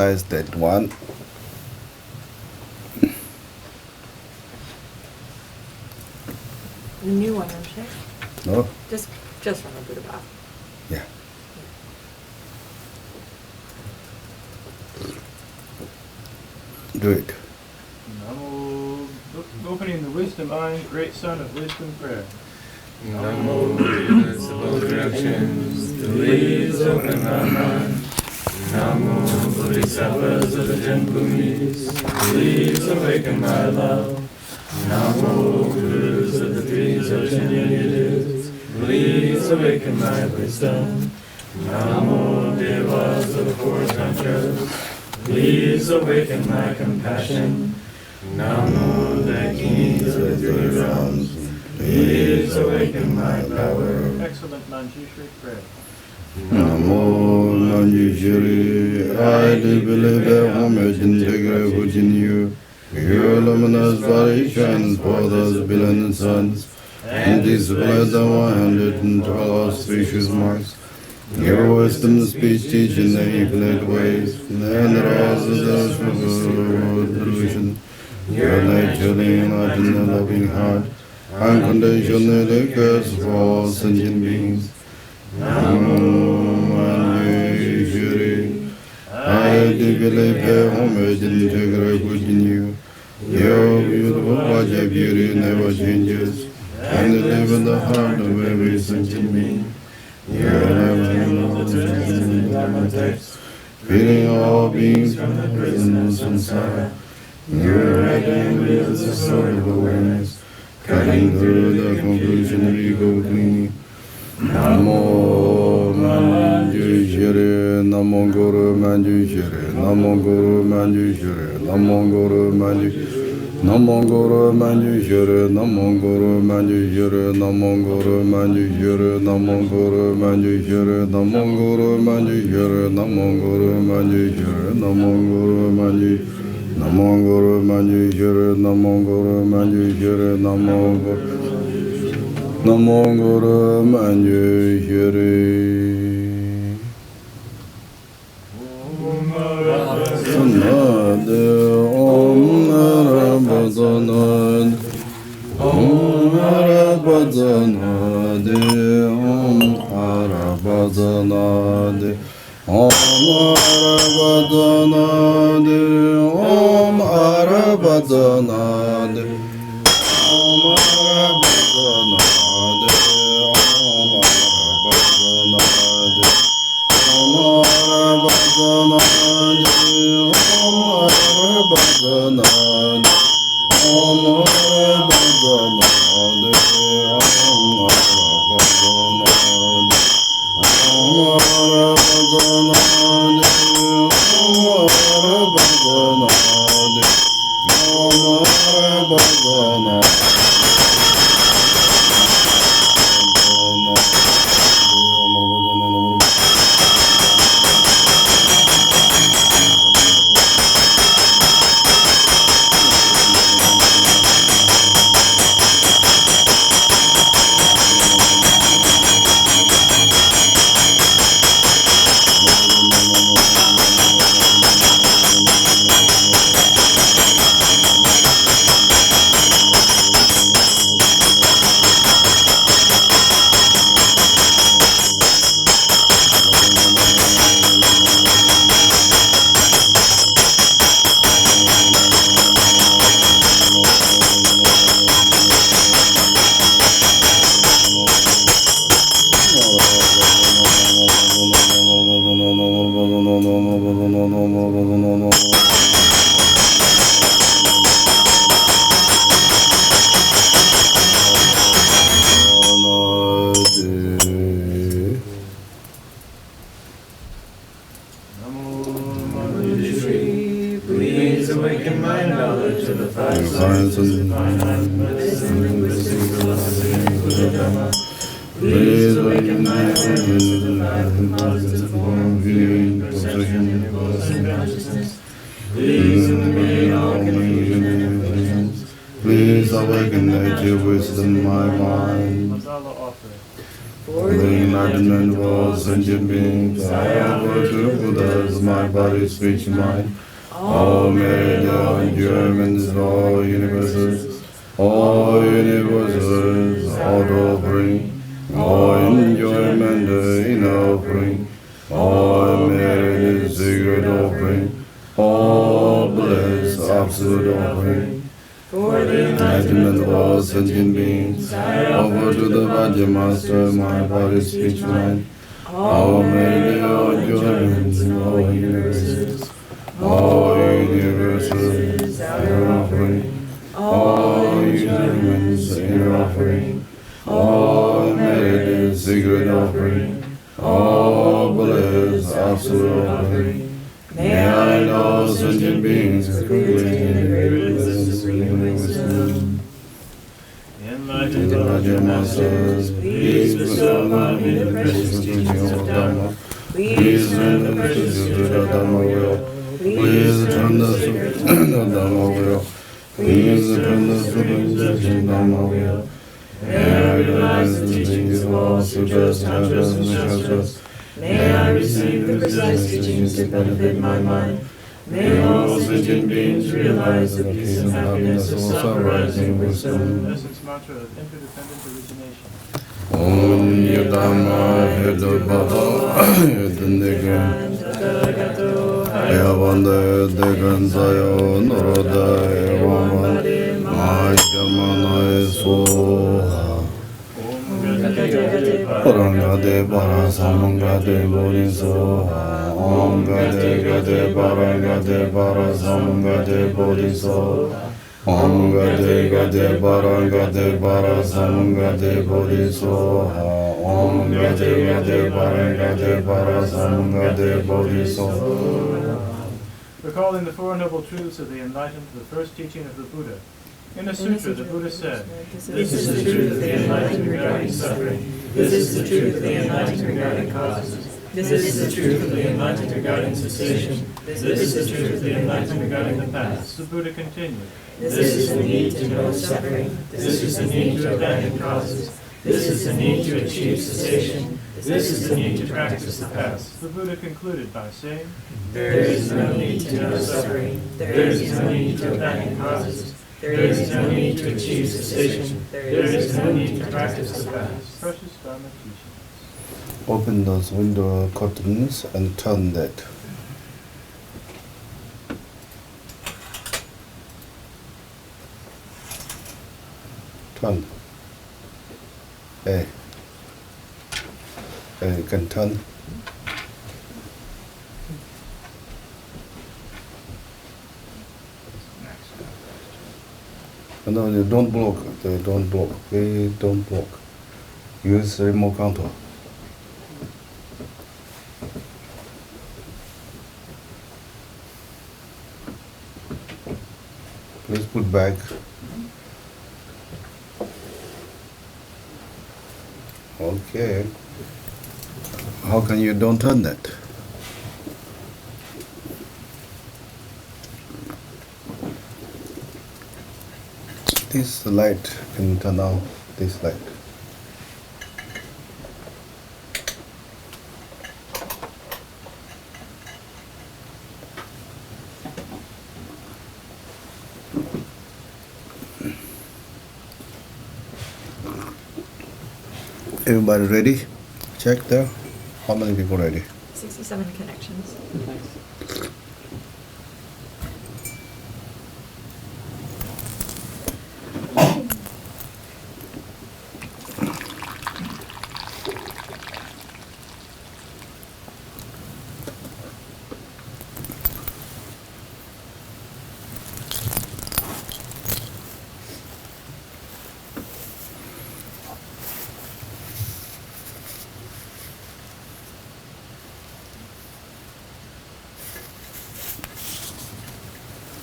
that one. The new one, Rinpoche? No? Just from the Buddha Path. Yeah. Do it. Namo, opening the wisdom eye, great son of wisdom prayer. Namo, goodness of all directions, please open my mind. Namo, bodhisattvas of the 10 bhumis, please awaken my love. Namo, gurus of the 3 Dzogchen lineages, please awaken my wisdom. Namo, devas of the 4 tantras, please awaken my compassion. Namo, the kings of the 3 realms, please awaken my power. Excellent Manjushri prayer. Namo Nanjushri, I do believe that homage and integrate in you. Your luminous body shines for those billion suns, and display the 112 auspicious marks. Your wisdom, speech, teaching the infinite ways, and the roses of delusion. Your naturally enlightened and loving heart, unconditionally cares for all sentient beings. Namo Manjushri, I deeply pay homage and integrate within you. Your beautiful body beauty never changes, and you live in the heart of every sentient being. Your never text, feeding all beings from the prison of samsara. Your right hand wields the sword of awareness, cutting through the conclusion of ego clinging. Namo Manjushri, Namo Guru Manjushri, Namo Guru Manjushri, Namo Guru Manjushri, Namo Guru Manjushri, Namo Guru Manjushri, Namo Guru Manjushri, Namo Guru Manjushri, Namo Guru Manjushri, Namo Guru Manjushri, Namo Guru Manjushri, Namo Guru Manjushri, Namo Guru Manjushri, Namo Guru Namo Guru Manjushri. Sanade Om Narabhadanade Om Narabhadanade Om Narabhadanade Om Narabhadanade Om Narabhadanade Om Please awaken my awareness to the path and causes of form, viewing, perception, and consciousness. Please illuminate all confusion and illusions. Please awaken nature wisdom in my mind. For the enlightenment of all sentient beings, I offer to Buddhas my body, speech, mind, all merit, all enjoyments, all universes, all offering, all enjoyment in offering, all merit, secret offering, all bliss, absolute offering. For the enlightenment of all sentient beings, I offer to the Vajra Master my body, speech, mind, all merit, all enjoyments in all universes, all universes are offering, all enjoyments in offering, all merit, secret offering, all bliss, absolute offering. May I and all sentient beings completely integrate with wisdom. Enlightened Vajra Masters, please bestow upon me the precious teachings of Dhamma. Please turn the precious to the Dhamma will. Please turn the Dhamma will. Please turn the supreme Dhamma will. May I realize the teachings of all sutras, mantras, and shastras. May I receive the precise teachings to benefit my mind. May all sentient beings realize the peace and happiness of self-rising wisdom. Essence mantra of interdependent origination. Om Yadama Hedabhava Yadanigan Yavanda Degan Sayo Noroda Evaman Majamanai Soha Parangade Parasamangade Bodhisoha Om Gade Gade Parangade Parasamangade Bodhisoha Om Gade Gade Parangade Parasamangade Bodhisoha Om Gade Gade Parangade Parasamangade Bodhisoha. Recalling the Four Noble Truths of the Enlightened, the first teaching of the Buddha. In a sutra, the Buddha said, "This is the truth of the enlightened regarding suffering. This is the truth of the enlightened regarding causes. This is the truth of the enlightened regarding cessation. This is the truth of the enlightened regarding the past." The Buddha continued, "This is the need to know suffering. This is the need to abandon causes. This is the need to achieve cessation. This is the need to practice the past." The Buddha concluded by saying, "There is no need to know suffering. There is no need to abandon causes. There is no need to achieve cessation. There is no need to practice the past." Precious Dharma teachings. Open those window curtains and turn that. Turn. Hey. Hey, you can turn. No, you don't block. Don't block. Please don't block. Use the remote control. Please put back. Okay. How can you don't turn that? This light can turn on. This light. Everybody ready? Check there. How many people ready? 67 connections.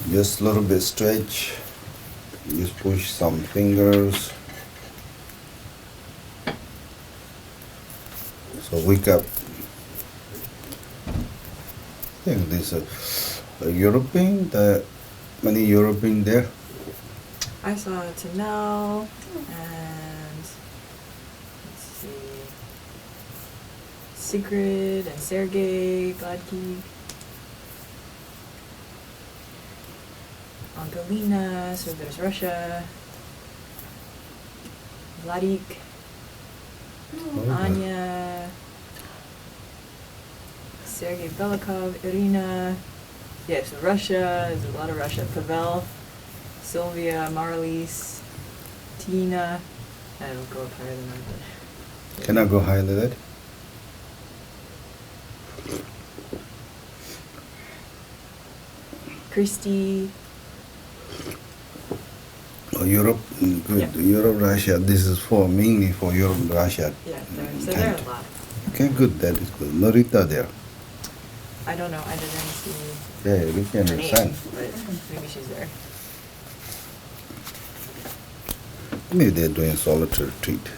Just a little bit stretch. Just push some fingers. So wake up. I think there's a European, many European there. I saw 𝐶𝐚𝐻 and let's see, Sigrid and Sergei, Gladky, Angelina, so there's Russia, Vladik, Anya, Sergei Belikov, Irina, yeah, so Russia, there's a lot of Russia, Pavel, Sylvia, Marlies, Tina, I don't go up higher than that, but... Can I go higher than that? Christy. Oh, Europe, good. Yeah. Europe, Russia. This is for mainly for Europe, Russia. Yeah, so there are a lot. Okay, good. That is good. Norita there. I don't know, I didn't see Yeah, we can her name, understand. but maybe she's there. Maybe they're doing solitary retreat.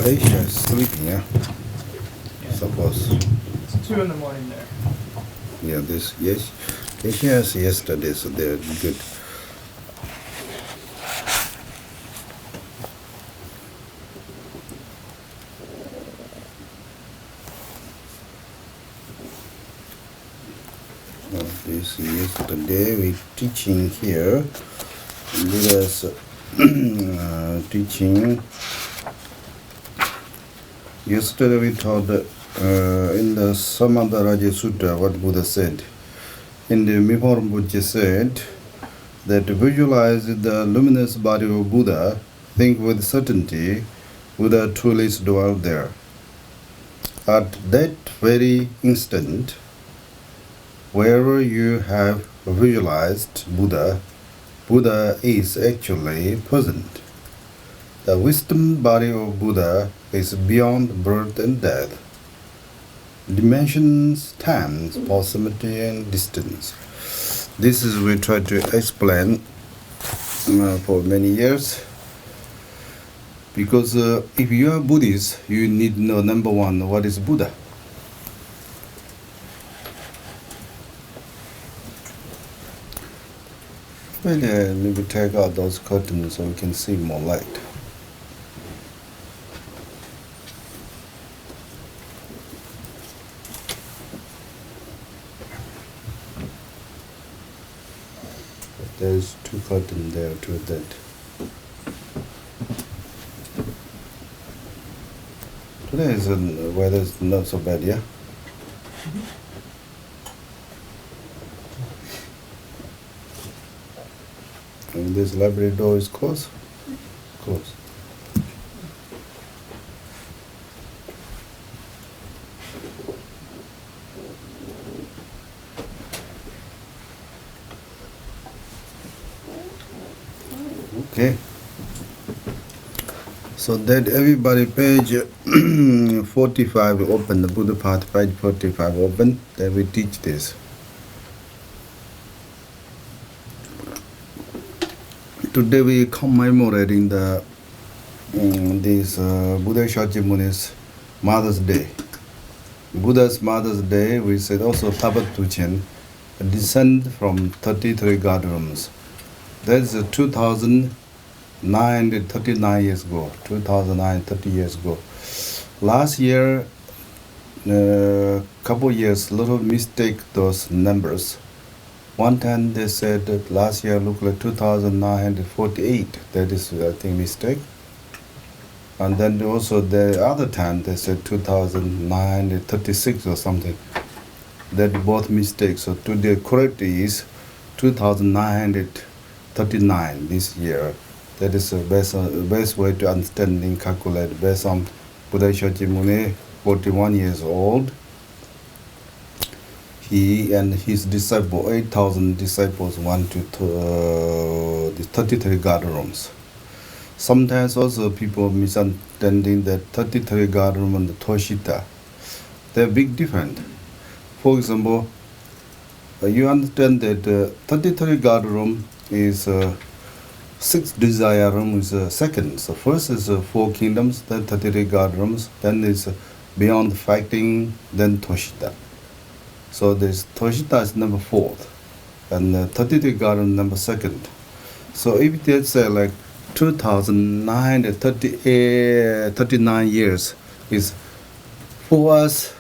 Asia is sleeping, yeah? Suppose. It's 2 in the morning there. Yeah, this, yes. Asia is yesterday, so they're good. This yesterday we teaching here. Buddha's teaching. Yesterday we taught in the Samantarajya Sutta what Buddha said. In the Mipham Rinpoche said that to visualize the luminous body of Buddha, think with certainty Buddha truly dwelt there. At that very instant, wherever you have visualized Buddha, Buddha is actually present. The wisdom body of Buddha is beyond birth and death, dimensions, times, proximity and distance. This is we try to explain for many years. Because if you are Buddhist, you need to know, number one, what is Buddha? Well, maybe take out those curtains so we can see more light. There's 2 curtains there to that. Today is weather is not so bad, yeah? And this library door is closed? Closed. Okay. So that everybody page 45 open, the Buddha Path page 45 open, then we teach this. Today we commemorating the this Buddha Shakyamuni's Mother's Day. Buddha's Mother's Day, we said also Lhabab Duchen, descend from 33 guardrooms. That's 2,939 years ago, 30 years ago. Last year, couple years, little mistake those numbers. One time they said that last year looked like 2,948. That is, I think, mistake. And then also the other time they said 2,936 or something. That both mistakes. So today correct is 2,939 this year. That is the best way to understand and calculate based on Buddha Shakyamuni, 41 years old. He and his disciple, 8,000 disciples, went to the 33 guard rooms. Sometimes also people misunderstanding that 33 guard room and the Toshita. They're big different. For example, you understand that 33 God room is 6 desire rooms second. So first is 4 kingdoms, then 33 God rooms, then is beyond fighting, then Toshita. So this Toshita is number 4th, and 33 God room number 2nd. So if they say like 2,939 years is for us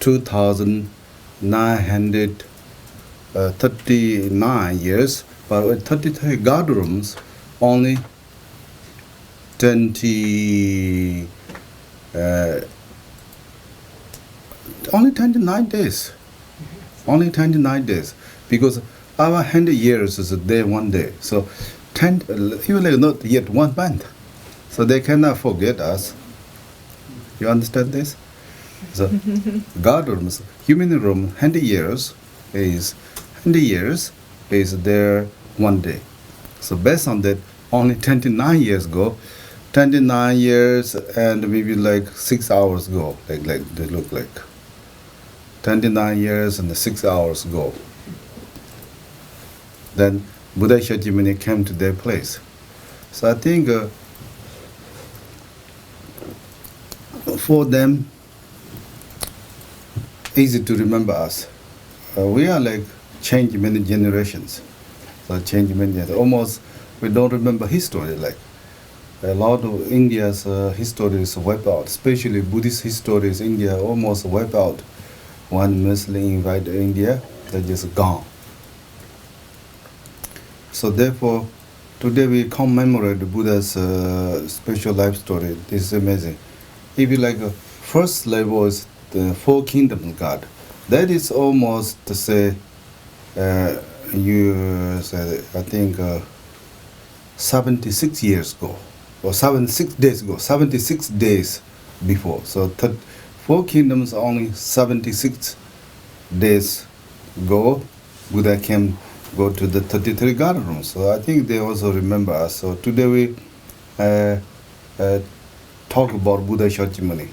2,939 years, but with 33 God rooms, only 29 days. Only 29 days, because our 100 years is a day, 1 day. So 10, even like not yet 1 month. So they cannot forget us. You understand this? So God rooms, human room, 100 years is there 1 day. So based on that, only 29 years go, 29 years and maybe like 6 hours go, like they look like. 29 years and 6 hours go. Then Buddha Shakyamuni came to their place. So I think for them, easy to remember us. We are like changed many generations. So change many generations. Almost we don't remember history. Like a lot of India's history is wiped out. Especially Buddhist history is India almost wiped out. One Muslim invited India, they're just gone. So therefore, today we commemorate Buddha's special life story. This is amazing. If you like, first level is the 4 kingdoms God. That is almost to say, you say, I think 76 years ago, or 76 days ago, 76 days before. So 4 kingdoms only 76 days ago, Buddha came go to the 33 God rooms. So I think they also remember us. So today we talk about Buddha Shakyamuni.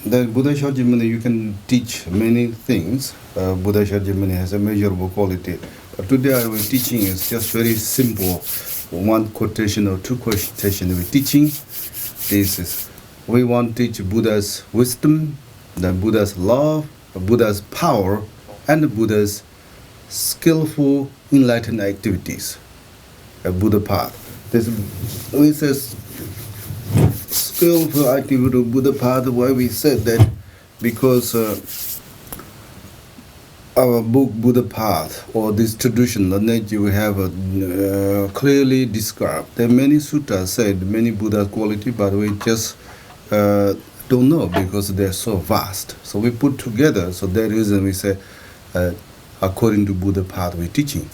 The Buddha Shakyamuni, you can teach many things. Buddha Shakyamuni has a measurable quality. But today our teaching is just very simple. 1 quotation or 2 quotation we're teaching. This is, we want to teach Buddha's wisdom, the Buddha's love, Buddha's power, and Buddha's skillful enlightened activities. A Buddha Path. This is skillful activity of Buddha Path. Why we said that? Because our book Buddha Path, or this tradition, lineage, we have clearly described. There are many sutras said many Buddha quality, but we just don't know because they're so vast. So we put together. So that reason we say, according to Buddha Path, we're teaching.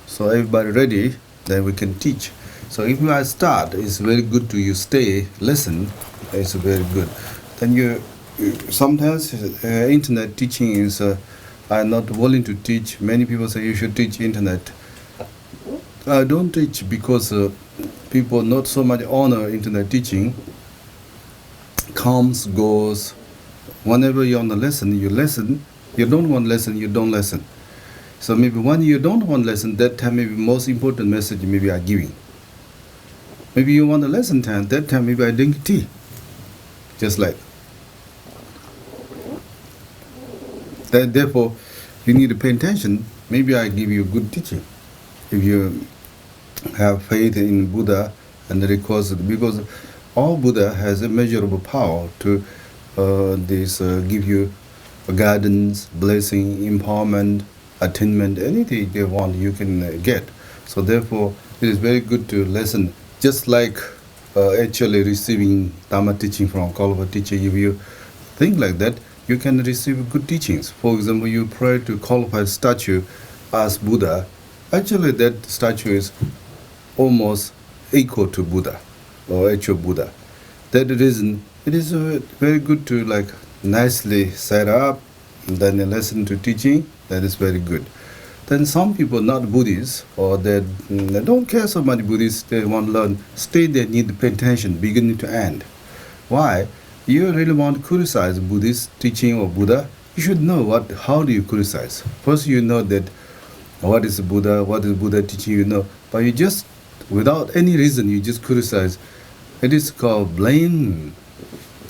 So everybody ready, then we can teach. So if I start, it's very good to you stay, listen. It's very good. Then you sometimes internet teaching is. I'm not willing to teach. Many people say you should teach internet. I don't teach because people not so much honor internet teaching. Comes, goes. Whenever you're on the lesson, you listen. You don't want lesson, you don't listen. So maybe when you don't want lesson, that time maybe most important message maybe I'm giving. Maybe you want a lesson time, that time maybe I drink tea. Just like. Therefore, you need to pay attention. Maybe I give you good teaching. If you have faith in Buddha and because all Buddha has immeasurable power to give you guidance, blessing, empowerment, attainment, anything they want you can get. So therefore, it is very good to listen. Just like actually receiving Dhamma teaching from Kalpa teacher, if you think like that, you can receive good teachings. For example, you pray to qualified statue as Buddha. Actually, that statue is almost equal to Buddha or actual Buddha. That reason, it is very good to like nicely set up, and then listen to teaching. That is very good. Then some people not Buddhists or they don't care so much Buddhists. They want to learn. Stay there, need to pay attention, beginning to end. Why? You really want to criticize Buddhist teaching or Buddha, you should know how do you criticize. First you know that what is Buddha teaching, you know, but you just, without any reason, you just criticize. It is called blame,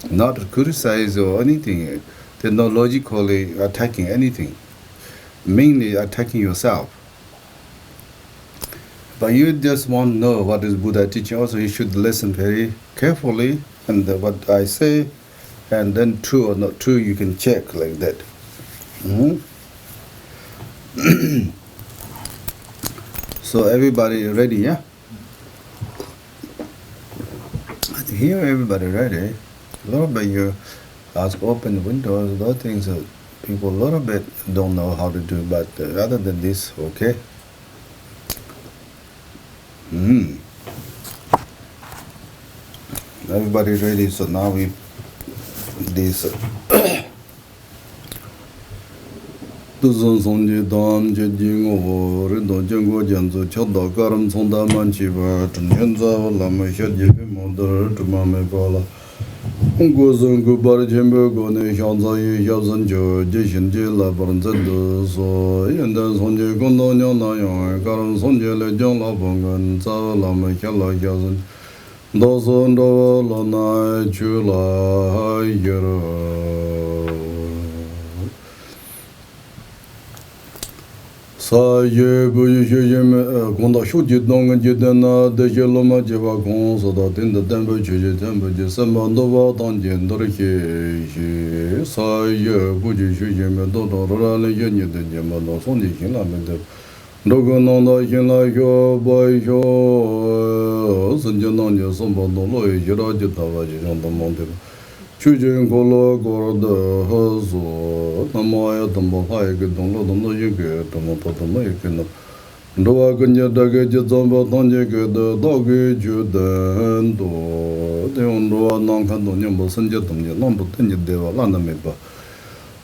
not criticize or anything. They're not logically attacking anything, mainly attacking yourself. But you just want to know what is Buddha teaching. Also, you should listen very carefully and what I say, and then true or not true, you can check like that. So everybody ready, yeah? I hear everybody ready. A little bit you ask open windows, a lot of things that people a little bit don't know how to do, but other than this, okay. Everybody ready, so now we this Duzon Sonji Dam Jingô Rindon Jingo Janzu Choda Karam Sonda Manchiva Tunyenza Lama Shadjibi Mondar Tumame Pala Ungozon Gubar Jimbo Gone Shanza Yazan Jo Jishin Jila Baranzendo So Yenda Sonji Gondo Nyana Yang Karam Sonji Le Jong La Bongan Zawa Lama Shala Yazan Dozon Do Lana Chula Yara Sa ye bu ye me gonda shu ji dong ji de na de je lo ma je ba gong so da den de den bu je san ba do ba dang jian do de xie sa ye bu ji shu ye me do do ra le ye ni de je ma do song ji xin la me de do go nong da xin la yo ba yo san je nong je song ba do lo ye je ra je ta ba je jong dong mong de Chu Jing Ko Lo Ko De He Zo Namo Ya Tambo Hai Ke Dong Lo Dong Lo Ye Ke Tamo To Tamo Ye Ke No Do Wa Ke Nye Da Ke Je Zong Ba Tong Je Ke De Do Ke Ju Den Do De Yong Do Wa Nang Kan Do Nyam Bo Sen Je Tam Je Nang Bo Ten Je De Wa Lan Da Me Ba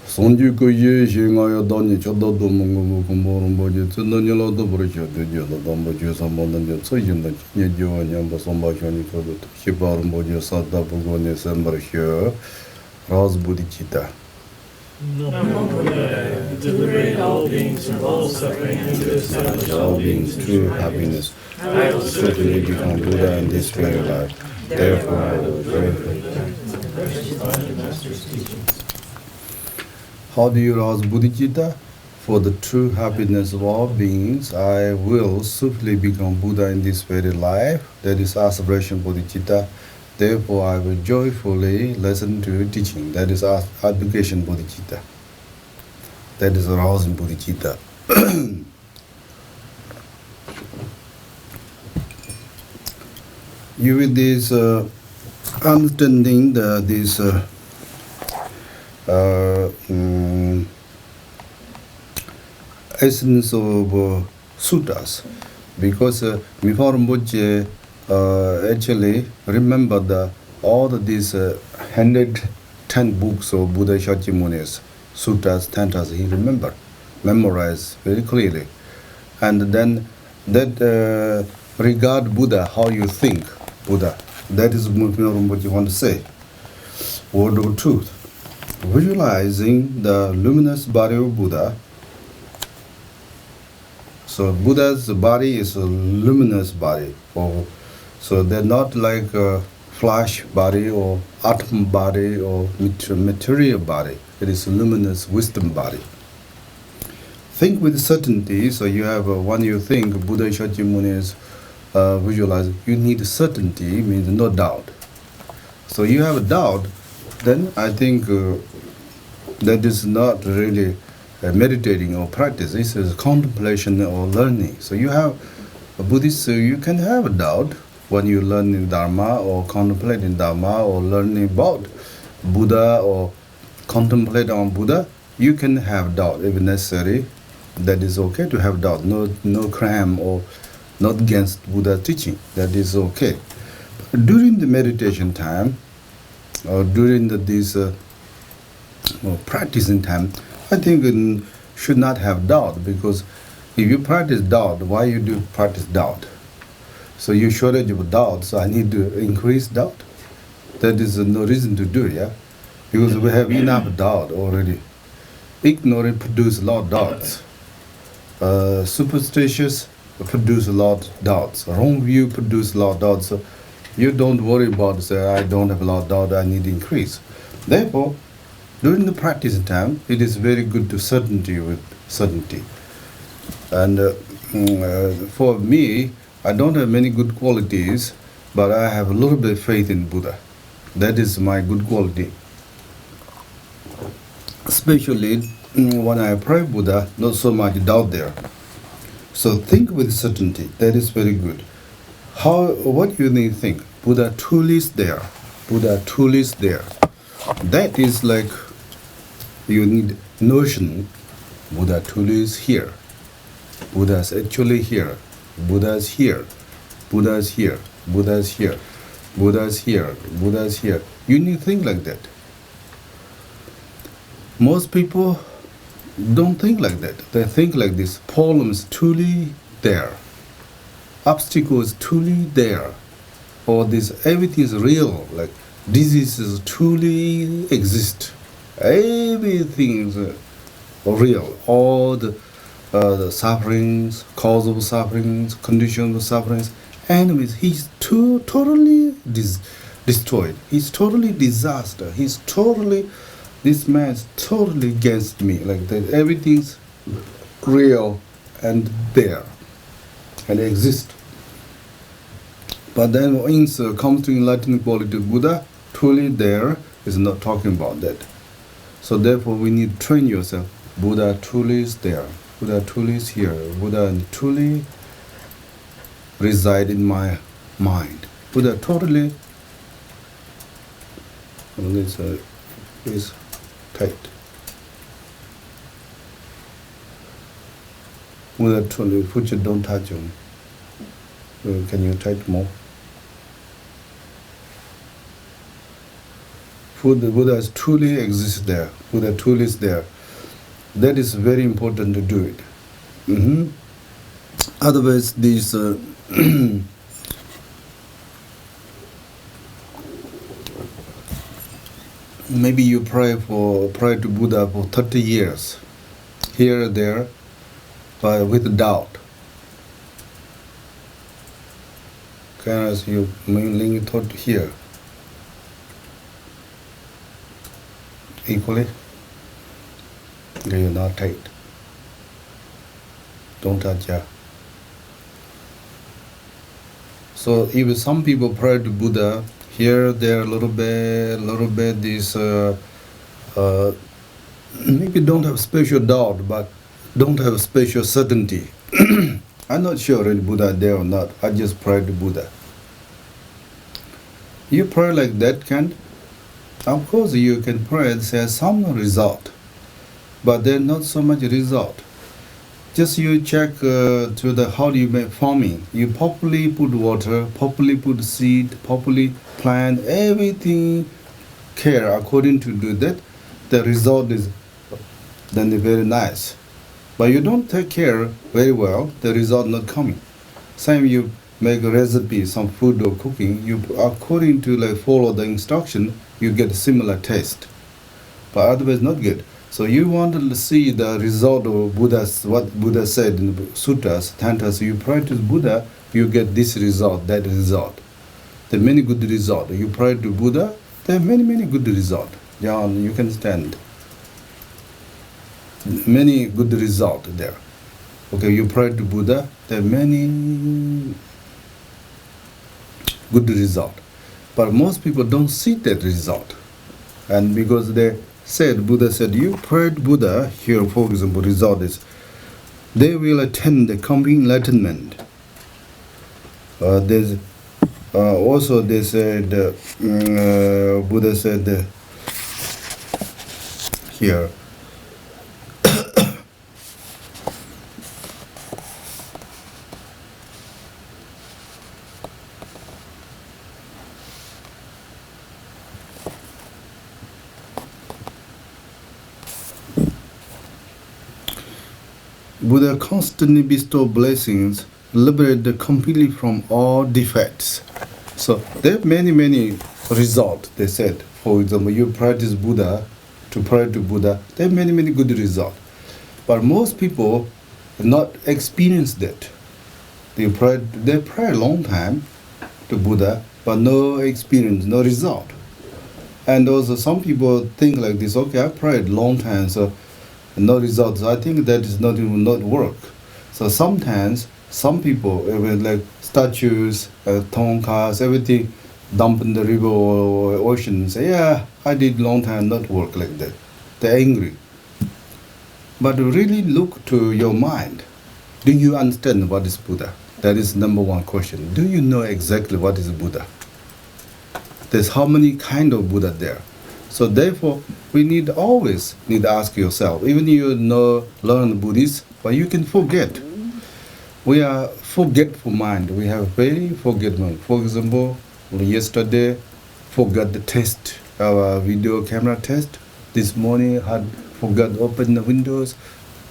Song Ju Ko Ye Shi Nga Ya Da Nye Cha Da Do Mong Ngo Mo Kum Bo Rom Bo Je Tsen Da Nye La Do Bo Re Che De Je Da Dam Bo Je Sam Bo Dan Je Tse Yin Da Nye Je Wa Nyam Bo Som Ba Sha Ni Ko Do Shi Ba Rom Bo Je Sa Da Bo Go Ne Sem Ba Re She Raz Bodhicitta. Namo Buddhaya, you liberate all beings from all suffering and to establish All beings true happiness. I will Certainly become Buddha in this very life. Therefore, I will joyfully. How do you rouse Bodhicitta? For the true happiness of all beings, I will swiftly become Buddha in this very life. That is aspiration Bodhicitta. Therefore, I will joyfully listen to teaching. That is education Bodhicitta. That is arousing Bodhicitta. You with this understanding this essence of sutras, because before Rinpoche actually remember all these 110 books of Buddha Shakyamuni's sutras, tantras, he memorized very clearly. And then that regard Buddha, how you think Buddha, that is what you want to say. Word of truth. Visualizing the luminous body of Buddha. So Buddha's body is a luminous body. So they're not like a flesh body or atom body or material body. It is a luminous wisdom body. Think with certainty. So you have when you think Buddha Shakyamuni is visualized, you need certainty, means no doubt. So you have a doubt, then I think that is not really meditating or practice. This is contemplation or learning. So you have a Buddhist, you can have a doubt when you learn in Dharma or contemplate in Dharma or learning about Buddha or contemplate on Buddha. You can have doubt if necessary. That is okay to have doubt. No crime or not against Buddha teaching. That is okay. But during the meditation time or during this practicing time, I think should not have doubt, because if you practice doubt, why you do practice doubt? So you shortage of doubt, so I need to increase doubt. That is no reason to do, yeah? Because we have enough doubt already. ignorant produce a lot of doubts. Superstitious produce a lot of doubts. Wrong view produce a lot of doubts. So you don't worry about say I don't have a lot of doubt, I need to increase. Therefore, during the practice time, it is very good to certainty with certainty. And for me, I don't have many good qualities, but I have a little bit of faith in Buddha. That is my good quality. Especially when I pray Buddha, not so much doubt there. So think with certainty. That is very good. What you need to think? Buddha truly is there. Buddha truly is there. That is like you need notion. Buddha truly is here. Buddha is actually here. Buddha is here. Buddha is here. Buddha is here. Buddha is here. Buddha is here. You need to think like that. Most people don't think like that. They think like this. Problem is truly there. Obstacle is truly there. Or this everything is real. Like diseases truly exist. Everything is real. All the sufferings, cause of sufferings, conditions of sufferings. Enemies, he's totally destroyed. He's totally disaster. He's totally, this man is totally against me. Like that, everything's real and there and exist. But then once it comes to enlightenment quality of Buddha, truly there is not talking about that. So therefore we need to train yourself. Buddha truly is there. Buddha truly is here. Buddha truly reside in my mind. Buddha totally is tight. Buddha truly, put your don't touch him. Can you tight more? The Buddha is truly exists there. Buddha truly is there. That is very important to do it. Otherwise, these maybe you pray to Buddha for 30 years, here or there, but with doubt. Can I ask you mainly thought here? Equally? You're not tight. Don't touch ya. So even some people pray to Buddha, here, there, a little bit, this, maybe don't have special doubt, but don't have special certainty. I'm not sure really Buddha there or not. I just pray to Buddha. You pray like that of course you can pray and say some result, but there's not so much result. Just you check how do you make farming. You properly put water, properly put seed, properly plant, everything care according to do that. The result is then very nice. But you don't take care very well, the result not coming. Same you make a recipe, some food or cooking, you according to follow the instruction, you get a similar taste. But otherwise not good. So you want to see the result of Buddha's, what Buddha said in the sutras, tantas, you pray to Buddha, you get this result, that result. There are many good results. You pray to Buddha, there are many good results. John, you can stand. Many good results there. Okay, you pray to Buddha, there are many good results. But most people don't see that result. And because Buddha said, you pray to Buddha, here for example, result is, they will attain the complete enlightenment. Also they said, Buddha said here, Buddha constantly bestow blessings, liberate completely from all defects. So there are many results, they said. For example, you practice Buddha to pray to Buddha, there are many, many good results. But most people not experience that. They pray a long time to Buddha, but no experience, no result. And also some people think like this, okay, I prayed long time, so no results. I think that is not even not work. So sometimes some people, even like statues, tonkas, everything, dump in the river or ocean, say, yeah, I did long time, not work like that. They're angry. But really look to your mind. Do you understand what is Buddha? That is number one question. Do you know exactly what is Buddha? There's how many kind of Buddha there. So therefore, we always need to ask yourself, even you learn Buddhist, but you can forget. We are forgetful mind. We have very forgetful mind. For example, yesterday, forgot the test, our video camera test. This morning, forgot to open the windows.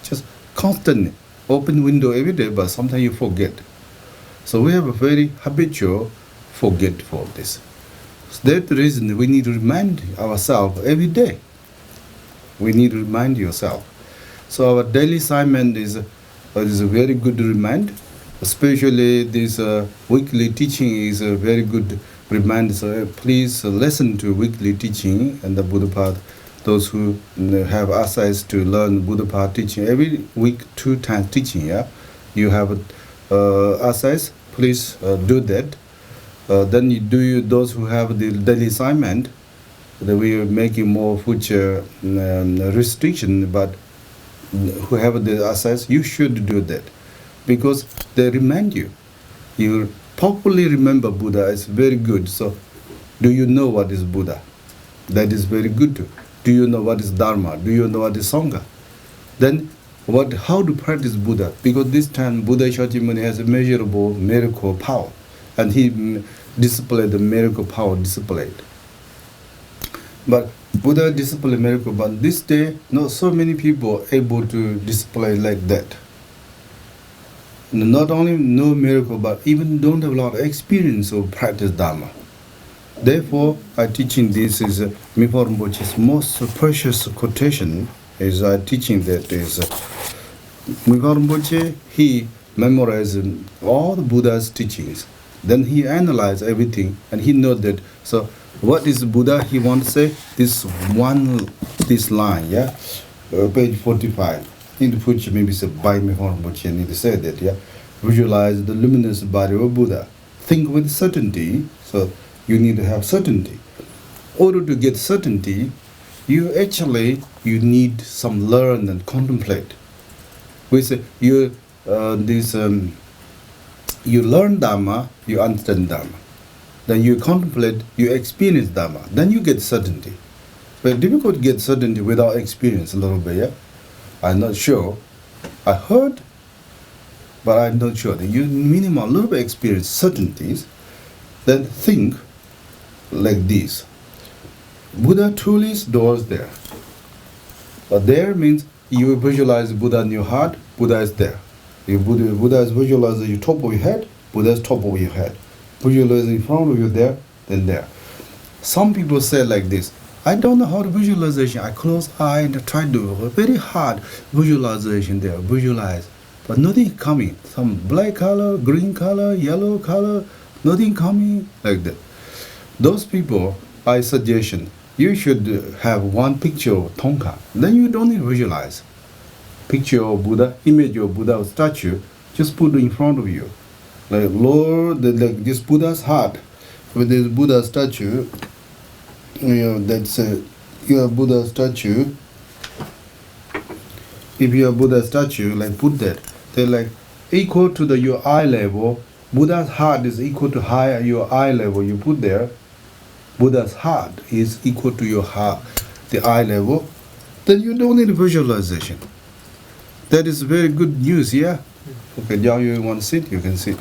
Just constantly open window every day, but sometimes you forget. So we have a very habitual forgetfulness. So that's the reason we need to remind ourselves every day. We need to remind yourself. So our daily assignment is a very good reminder. Especially this weekly teaching is a very good reminder. So please listen to weekly teaching and the Buddha Path. Those who have access to learn Buddha Path teaching every week, 2 times teaching. Yeah, you have access. Please do that. Then those who have the daily assignment, that we are making more future restriction, but who have the access, you should do that, because they remind you. You properly remember Buddha is very good. So, do you know what is Buddha? That is very good too. Do you know what is Dharma? Do you know what is Sangha? Then, how to practice Buddha? Because this time Buddha Shakyamuni has a measurable miracle power, and he displayed the miracle power displayed. But Buddha displayed miracle, but this day not so many people are able to display like that. Not only no miracle, but even don't have a lot of experience of practice Dharma. Therefore, I teaching this is Mipo Rinpoche's most precious quotation. Is I teaching that is Mipo Rinpoche, he memorized all the Buddha's teachings. Then he analyzed everything, and he know that. So, what is Buddha? He wants to say this line, yeah, page 45. In the future, maybe say by Mipo Rinpoche, need to say that, yeah. Visualize the luminous body of Buddha. Think with certainty. So you need to have certainty. In order to get certainty, you need some learn and contemplate. We say you learn Dharma, you understand Dharma. Then you contemplate, you experience Dharma. Then you get certainty. But difficult to get certainty without experience a little bit, yeah? I'm not sure. I heard, but I'm not sure. You minimum a little bit experience certainties, then think like this. Buddha truly is there. But there means you visualize Buddha in your heart, Buddha is there. If Buddha is visualized at the top of your head, Buddha is top of your head. Visualize in front of you there, then there. Some people say like this, I don't know how to visualization. I close eye and try to do very hard visualization there, visualize. But nothing coming. Some black color, green color, yellow color, nothing coming like that. Those people, I suggestion, you should have one picture of Tonka. Then you don't need to visualize. Picture of Buddha, image of Buddha statue, just put it in front of you. Like Lord, like this Buddha's heart, with this Buddha statue, that's your Buddha statue. If you have Buddha statue, like put that, they're like equal to your eye level. Buddha's heart is equal to your eye level. You put there, Buddha's heart is equal to your heart, the eye level. Then you don't need visualization. That is very good news, yeah? Okay, now you want to sit, you can sit.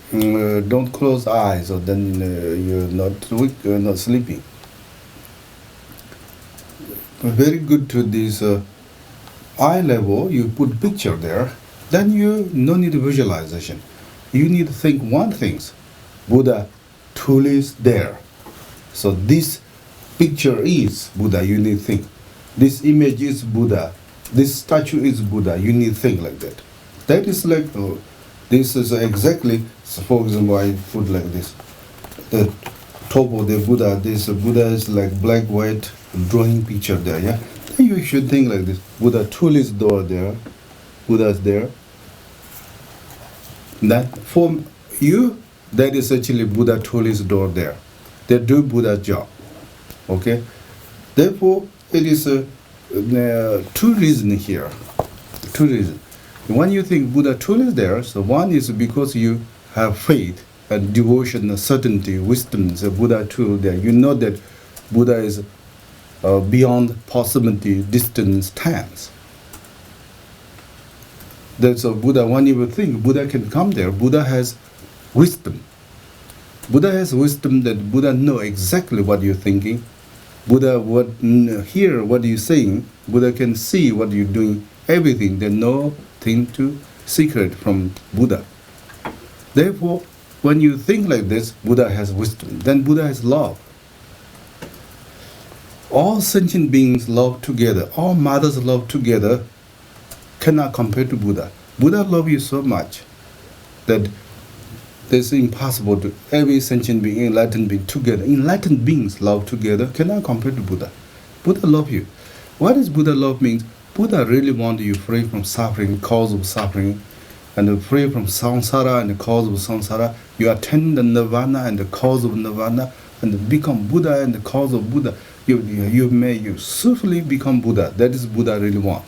Don't close eyes, or then you're not weak, you're not sleeping. Very good to this eye level, you put picture there, then you no need visualization. You need to think one thing, Buddha truly is there. So this picture is Buddha, you need to think. This image is Buddha. This statue is Buddha. You need to think like that. That is like, this is exactly, so for example, I put like this. The top of the Buddha, this Buddha is like black, white, drawing picture there, yeah? Then you should think like this. Buddha tool is door there. Buddha is there. That for you, that is actually Buddha tool is door there. They do Buddha job. Okay? Therefore, it is two reasons here. Two reasons. When you think Buddha tool is there, so one is because you have faith and devotion, certainty, wisdom, the Buddha tool there. You know that Buddha is beyond possibility, distance, times. That's a Buddha, when you will think Buddha can come there, Buddha has wisdom. Buddha has wisdom that Buddha know exactly what you're thinking. Buddha would hear what you're saying. Buddha can see what you're doing, everything. There's no thing to secret from Buddha. Therefore, when you think like this, Buddha has wisdom. Then Buddha has love. All sentient beings love together. All mothers love together. Cannot compare to Buddha. Buddha loves you so much that it's impossible to every sentient being, enlightened being together. Enlightened beings love together. Cannot compare to Buddha. Buddha love you. What does Buddha love means? Buddha really want you free from suffering, cause of suffering, and free from samsara and the cause of samsara. You attain the nirvana and the cause of nirvana, and become Buddha and the cause of Buddha. You swiftly become Buddha. That is Buddha really want.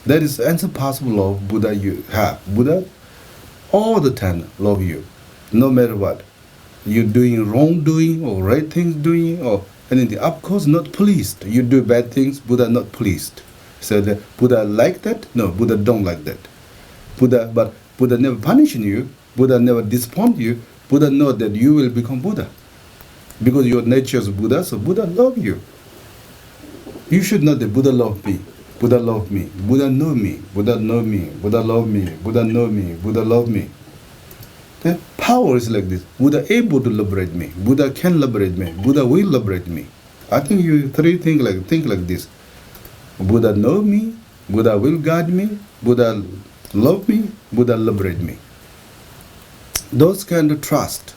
That is answer possible love Buddha you have. Buddha all the time love you, no matter what. You're doing wrongdoing or right things doing or anything. Of course not pleased. You do bad things, Buddha not pleased. So the Buddha like that? No, Buddha don't like that. But Buddha never punishing you. Buddha never disappoint you. Buddha know that you will become Buddha. Because your nature is Buddha, so Buddha love you. You should know that Buddha love me. Buddha love me. Buddha know me. Buddha know me. Buddha love me. Buddha know me. Buddha love me. The power is like this. Buddha able to liberate me. Buddha can liberate me. Buddha will liberate me. I think you three think like this. Buddha know me. Buddha will guide me. Buddha love me. Buddha liberate me. Those kind of trust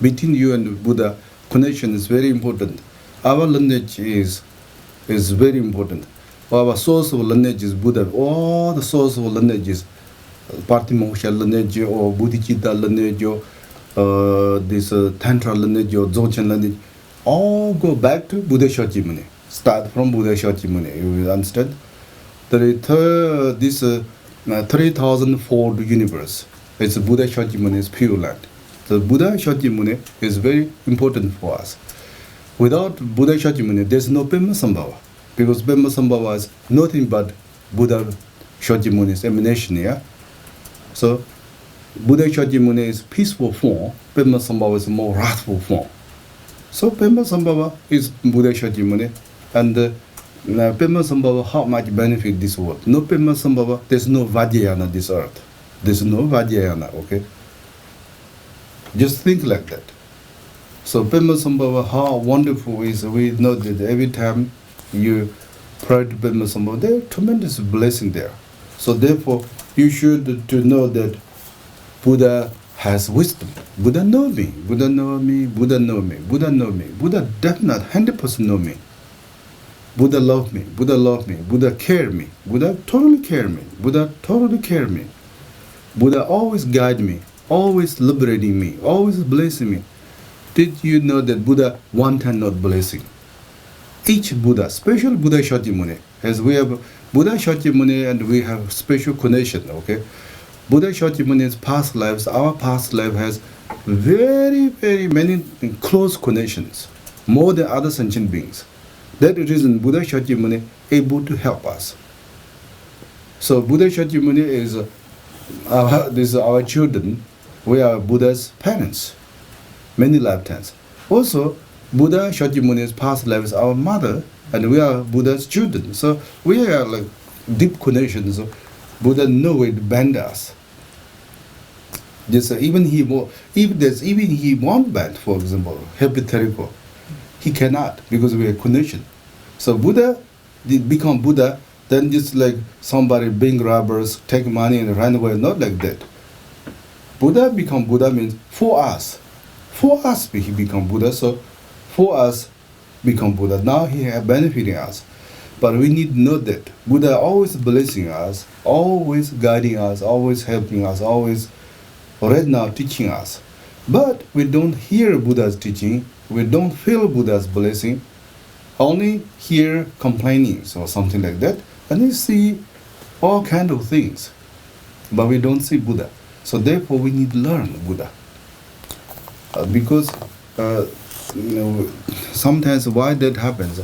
between you and Buddha connection is very important. Our lineage is very important. Our source of lineage is Buddha. All the source of lineage is Patimoksha lineage or Bodhicitta lineage or this Tantra lineage or Dzogchen lineage. All go back to Buddha Shakyamuni. Start from Buddha Shakyamuni. You will understand? This 3000-fold universe. It's Buddha Shakyamuni, pure land. So Buddha Shakyamuni is very important for us. Without Buddha Shakyamuni, there's no Pema because Pema is nothing but Buddha Shakyamuni's emanation. Yeah? So Buddha Shakyamuni is peaceful form. Pema is more wrathful form. So Pema is Buddha Shakyamuni, and Pema how much benefit this world? No Pema there's no Vajrayana this earth. There's no Vajrayana, okay? Just think like that. So Pema how wonderful is, we know that every time you pray to Pema there's tremendous blessing there. So therefore, you should to know that Buddha has wisdom. Buddha know me. Buddha know me. Buddha know me. Buddha know me. Buddha definitely 100% know me. Buddha love me. Buddha love me. Buddha care me. Buddha totally care me. Buddha totally care me. Buddha always guide me, always liberating me, always blessing me. Did you know that Buddha one time not blessing? Each Buddha, special Buddha Shakyamuni, as we have Buddha Shakyamuni and we have special connection, okay? Buddha Shakyamuni's past lives, our past life has very, very many close connections, more than other sentient beings. That reason Buddha Shakyamuni able to help us. So Buddha Shakyamuni is our children. We are Buddha's parents, many lifetimes. Also, Buddha Shakyamuni's past life is our mother, and we are Buddha's children. So we are like deep connections. So Buddha know way to bend us. Just even he won't bend, for example, hypothetical. He cannot, because we are conditioned. So Buddha did become Buddha, then just like somebody being robbers, take money and run away, not like that. Buddha become Buddha means for us. For us he become Buddha, so for us become Buddha. Now he is benefiting us. But we need to know that Buddha always blessing us, always guiding us, always helping us, always right now teaching us. But we don't hear Buddha's teaching, we don't feel Buddha's blessing, only hear complainings or something like that, and we see all kinds of things, but we don't see Buddha. So therefore we need to learn Buddha. Because sometimes why that happens,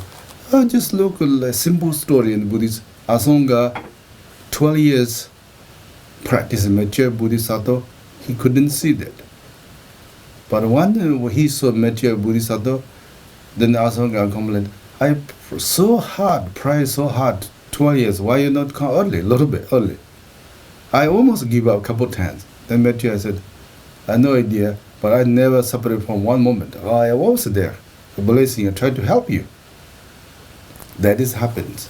just look at a simple story in Buddhist. Asanga, 12 years practicing mature Bodhisattva, he couldn't see that. But when he saw mature Bodhisattva, then Asanga complained, I so hard, pray so hard, 12 years, why you not come early, a little bit early? I almost give up a couple times. Then mature said, I have no idea, but I never separated from one moment. I was there, a blessing, I tried to help you. That is happens.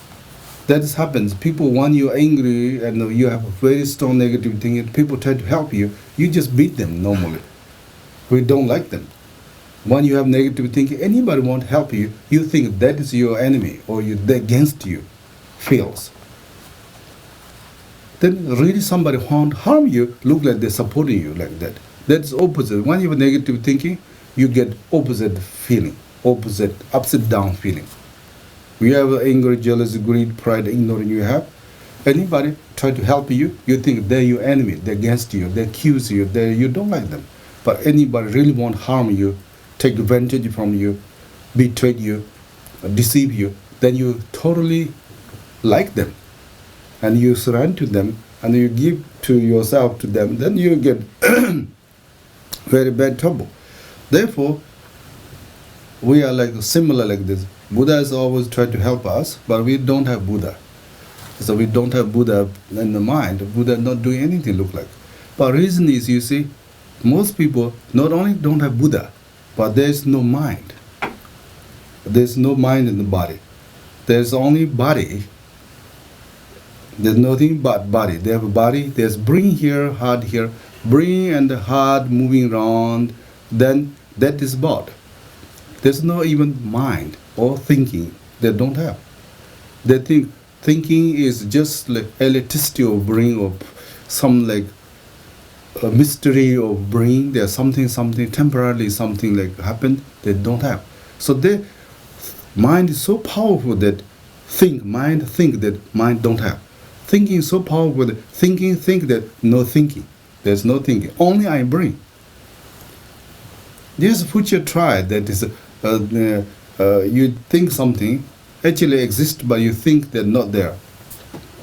That is happens. People, when you're angry and you have a very strong negative thinking, people try to help you, you just beat them normally. We don't like them. When you have negative thinking, anybody won't help you, you think that is your enemy or they're against you, feels. Then really somebody won't harm you, look like they're supporting you like that. That's opposite. When you have negative thinking, you get opposite feeling, opposite, upside down feeling. You have anger, jealousy, greed, pride, ignorance you have. Anybody try to help you, you think they're your enemy, they're against you, they accuse you, you don't like them. But anybody really won't harm you, take advantage from you, betray you, deceive you, then you totally like them. And you surrender to them, and you give to yourself to them, then you get very bad trouble. Therefore, we are like similar like this. Buddha has always tried to help us, but we don't have Buddha. So we don't have Buddha in the mind. Buddha not doing anything look like. But reason is, you see, most people not only don't have Buddha, but there's no mind. There's no mind in the body. There's only body. There's nothing but body. They have a body, there's brain here, heart here, brain and the heart moving around, then that is body. There's no even mind or thinking. They don't have. They think thinking is just like electricity of brain or some like a mystery of brain. There's something temporarily something like happened. They don't have. So their mind is so powerful that mind think that mind don't have. Thinking is so powerful that thinking think that no thinking. There's no thinking. Only I brain. There's a future try that is you think something actually exists, but you think they're not there.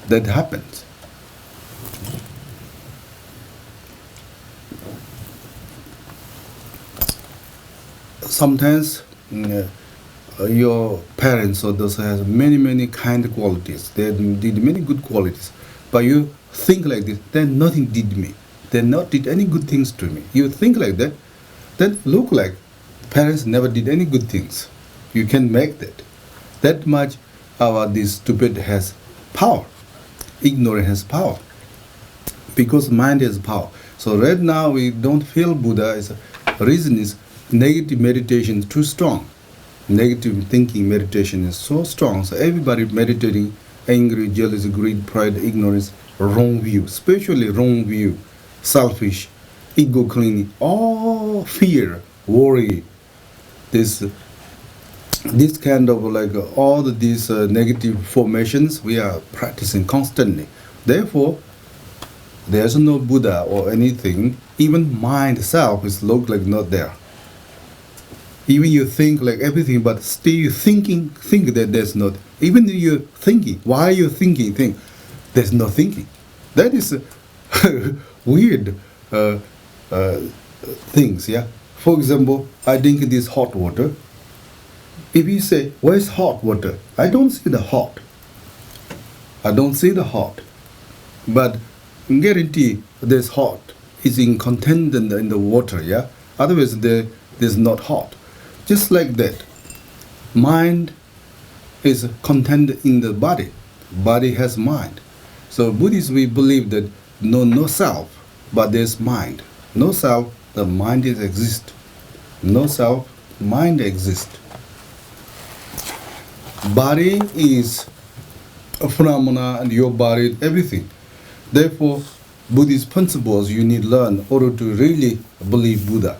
That happens. Sometimes your parents or those has many kind of qualities. They did many good qualities, but you think like this. Then nothing did me. They not did any good things to me. You think like that, then look like parents never did any good things. You can make that. That much this stupid has power. Ignorance has power. Because mind has power. So right now we don't feel Buddha. Reason is negative meditation is too strong. Negative thinking meditation is so strong. So everybody meditating, angry, jealous, greed, pride, ignorance, wrong view, especially wrong view, selfish, ego clinging, all fear, worry, this kind of like all these negative formations we are practicing constantly. Therefore, there's no Buddha or anything. Even mind itself is look like not there. Even you think like everything, but still you think that there's not. Even you're thinking, why you think, there's no thinking. That is weird things, yeah. For example, I drink this hot water. If you say, where's hot water? I don't see the hot. I don't see the hot. But guarantee there's hot. It's in content in the water, yeah. Otherwise there's not hot. Just like that. mind is contained in the body. Body has mind. So Buddhists, we believe that no self, but there's mind. No self, the mind is exist. No self, mind exists. Body is a phenomena, and your body, everything. Therefore, Buddhist principles you need to learn in order to really believe Buddha.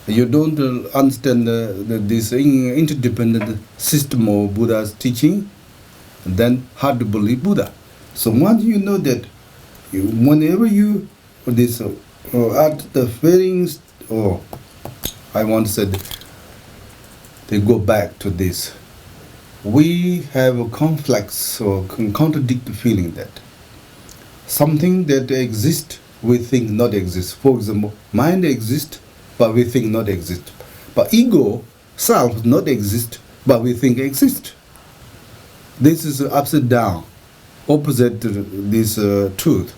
You don't understand this interdependent system of Buddha's teaching, then hard to believe Buddha. So once you know that, whenever you at the feelings, or I want to say, they go back to this. We have a complex or contradictory feeling that something that exists, we think not exist. For example, mind exists, but we think not exist. But ego, self, not exist, but we think exist. This is upside down, opposite to this truth.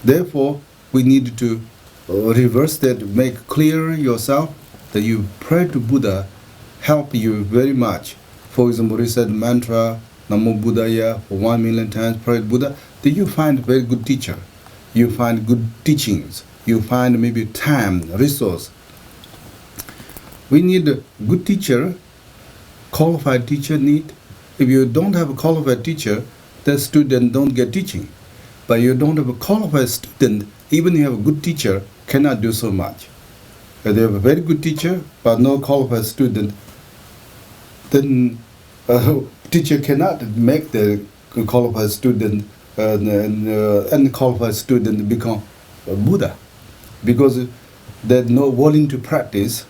Therefore, we need to reverse that, make clear yourself that you pray to Buddha, help you very much. For example, recite mantra, Namo Buddhaya, for 1 million times, pray to Buddha, then you find a very good teacher. You find good teachings. You find maybe time, resource. We need a good teacher, qualified teacher need. If you don't have a qualified teacher, the student don't get teaching. But you don't have a qualified student, even if you have a good teacher, cannot do so much. If they have a very good teacher, but no qualified student, then teacher cannot make the qualified student unqualified student become a Buddha, because they're not willing to practice.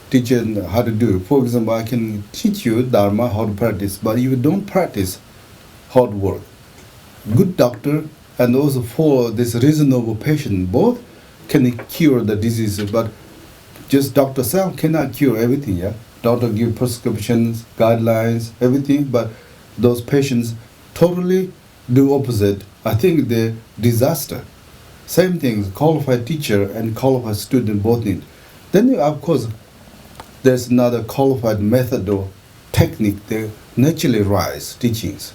Teacher how to do. For example, I can teach you Dharma how to practice, but if you don't practice, how to work. Good doctor and also for this reasonable patient, both can cure the disease, but just doctor self cannot cure everything. Yeah, doctor give prescriptions, guidelines, everything, but those patients totally do opposite. I think the disaster. Same things, qualified teacher and qualified student both need. Then of course, there's another qualified method or technique that naturally rise teachings.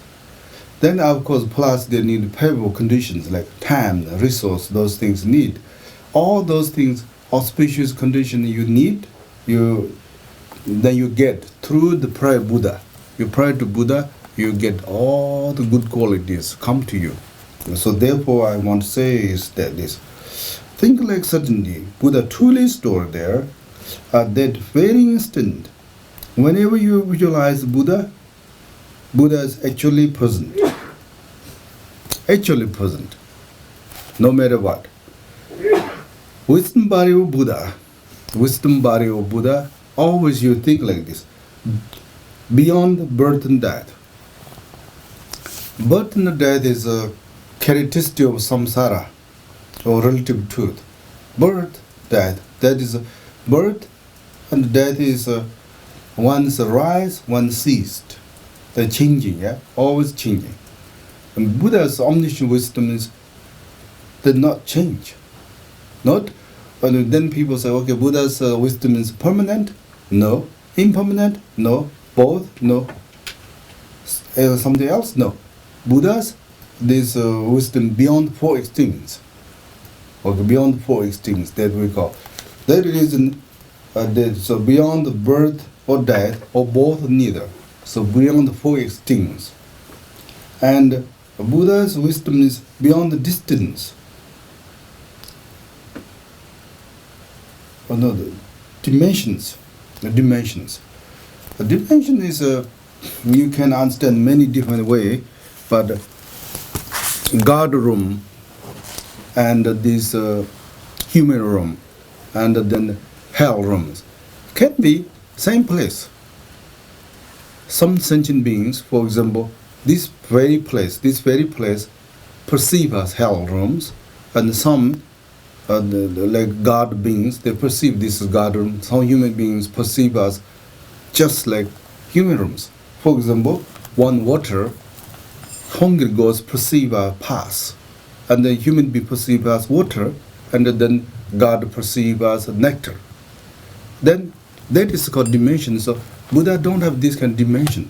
Then of course, plus they need favorable conditions like time, resource, those things need. All those things, auspicious condition you need, then you get through the prayer Buddha. You pray to Buddha, you get all the good qualities come to you. So therefore I want to say is that this, think like certainty, Buddha truly stored there at that very instant. Whenever you visualize Buddha, Buddha is actually present. Actually present, no matter what. Wisdom body of Buddha, always you think like this. Beyond birth and death. Birth and death is a characteristic of samsara, or relative truth. Birth, death, that is birth and death is one's rise, one ceased. They're changing, yeah, always changing. And Buddha's omniscient wisdom is did not change. Not, and then people say, okay, Buddha's wisdom is permanent? No. Impermanent? No. Both? No. Something else? No. Buddha's, this wisdom beyond 4 extremes. Okay, beyond 4 extremes, that we call. That reason, so beyond birth or death, or both neither. So beyond 4 extremes. And Buddha's wisdom is beyond the distance. No, the dimensions. The dimensions. The dimension is you can understand many different ways, but God room and this human room and then hell rooms can be same place. Some sentient beings, for example, this very place perceive as hell rooms, and some like God beings, they perceive this as God room. Some human beings perceive us just like human rooms. For example, one water, hungry ghosts perceive as pass, and the human being perceive as water, and then God perceive as nectar. Then that is called dimension. So Buddha don't have this kind of dimension.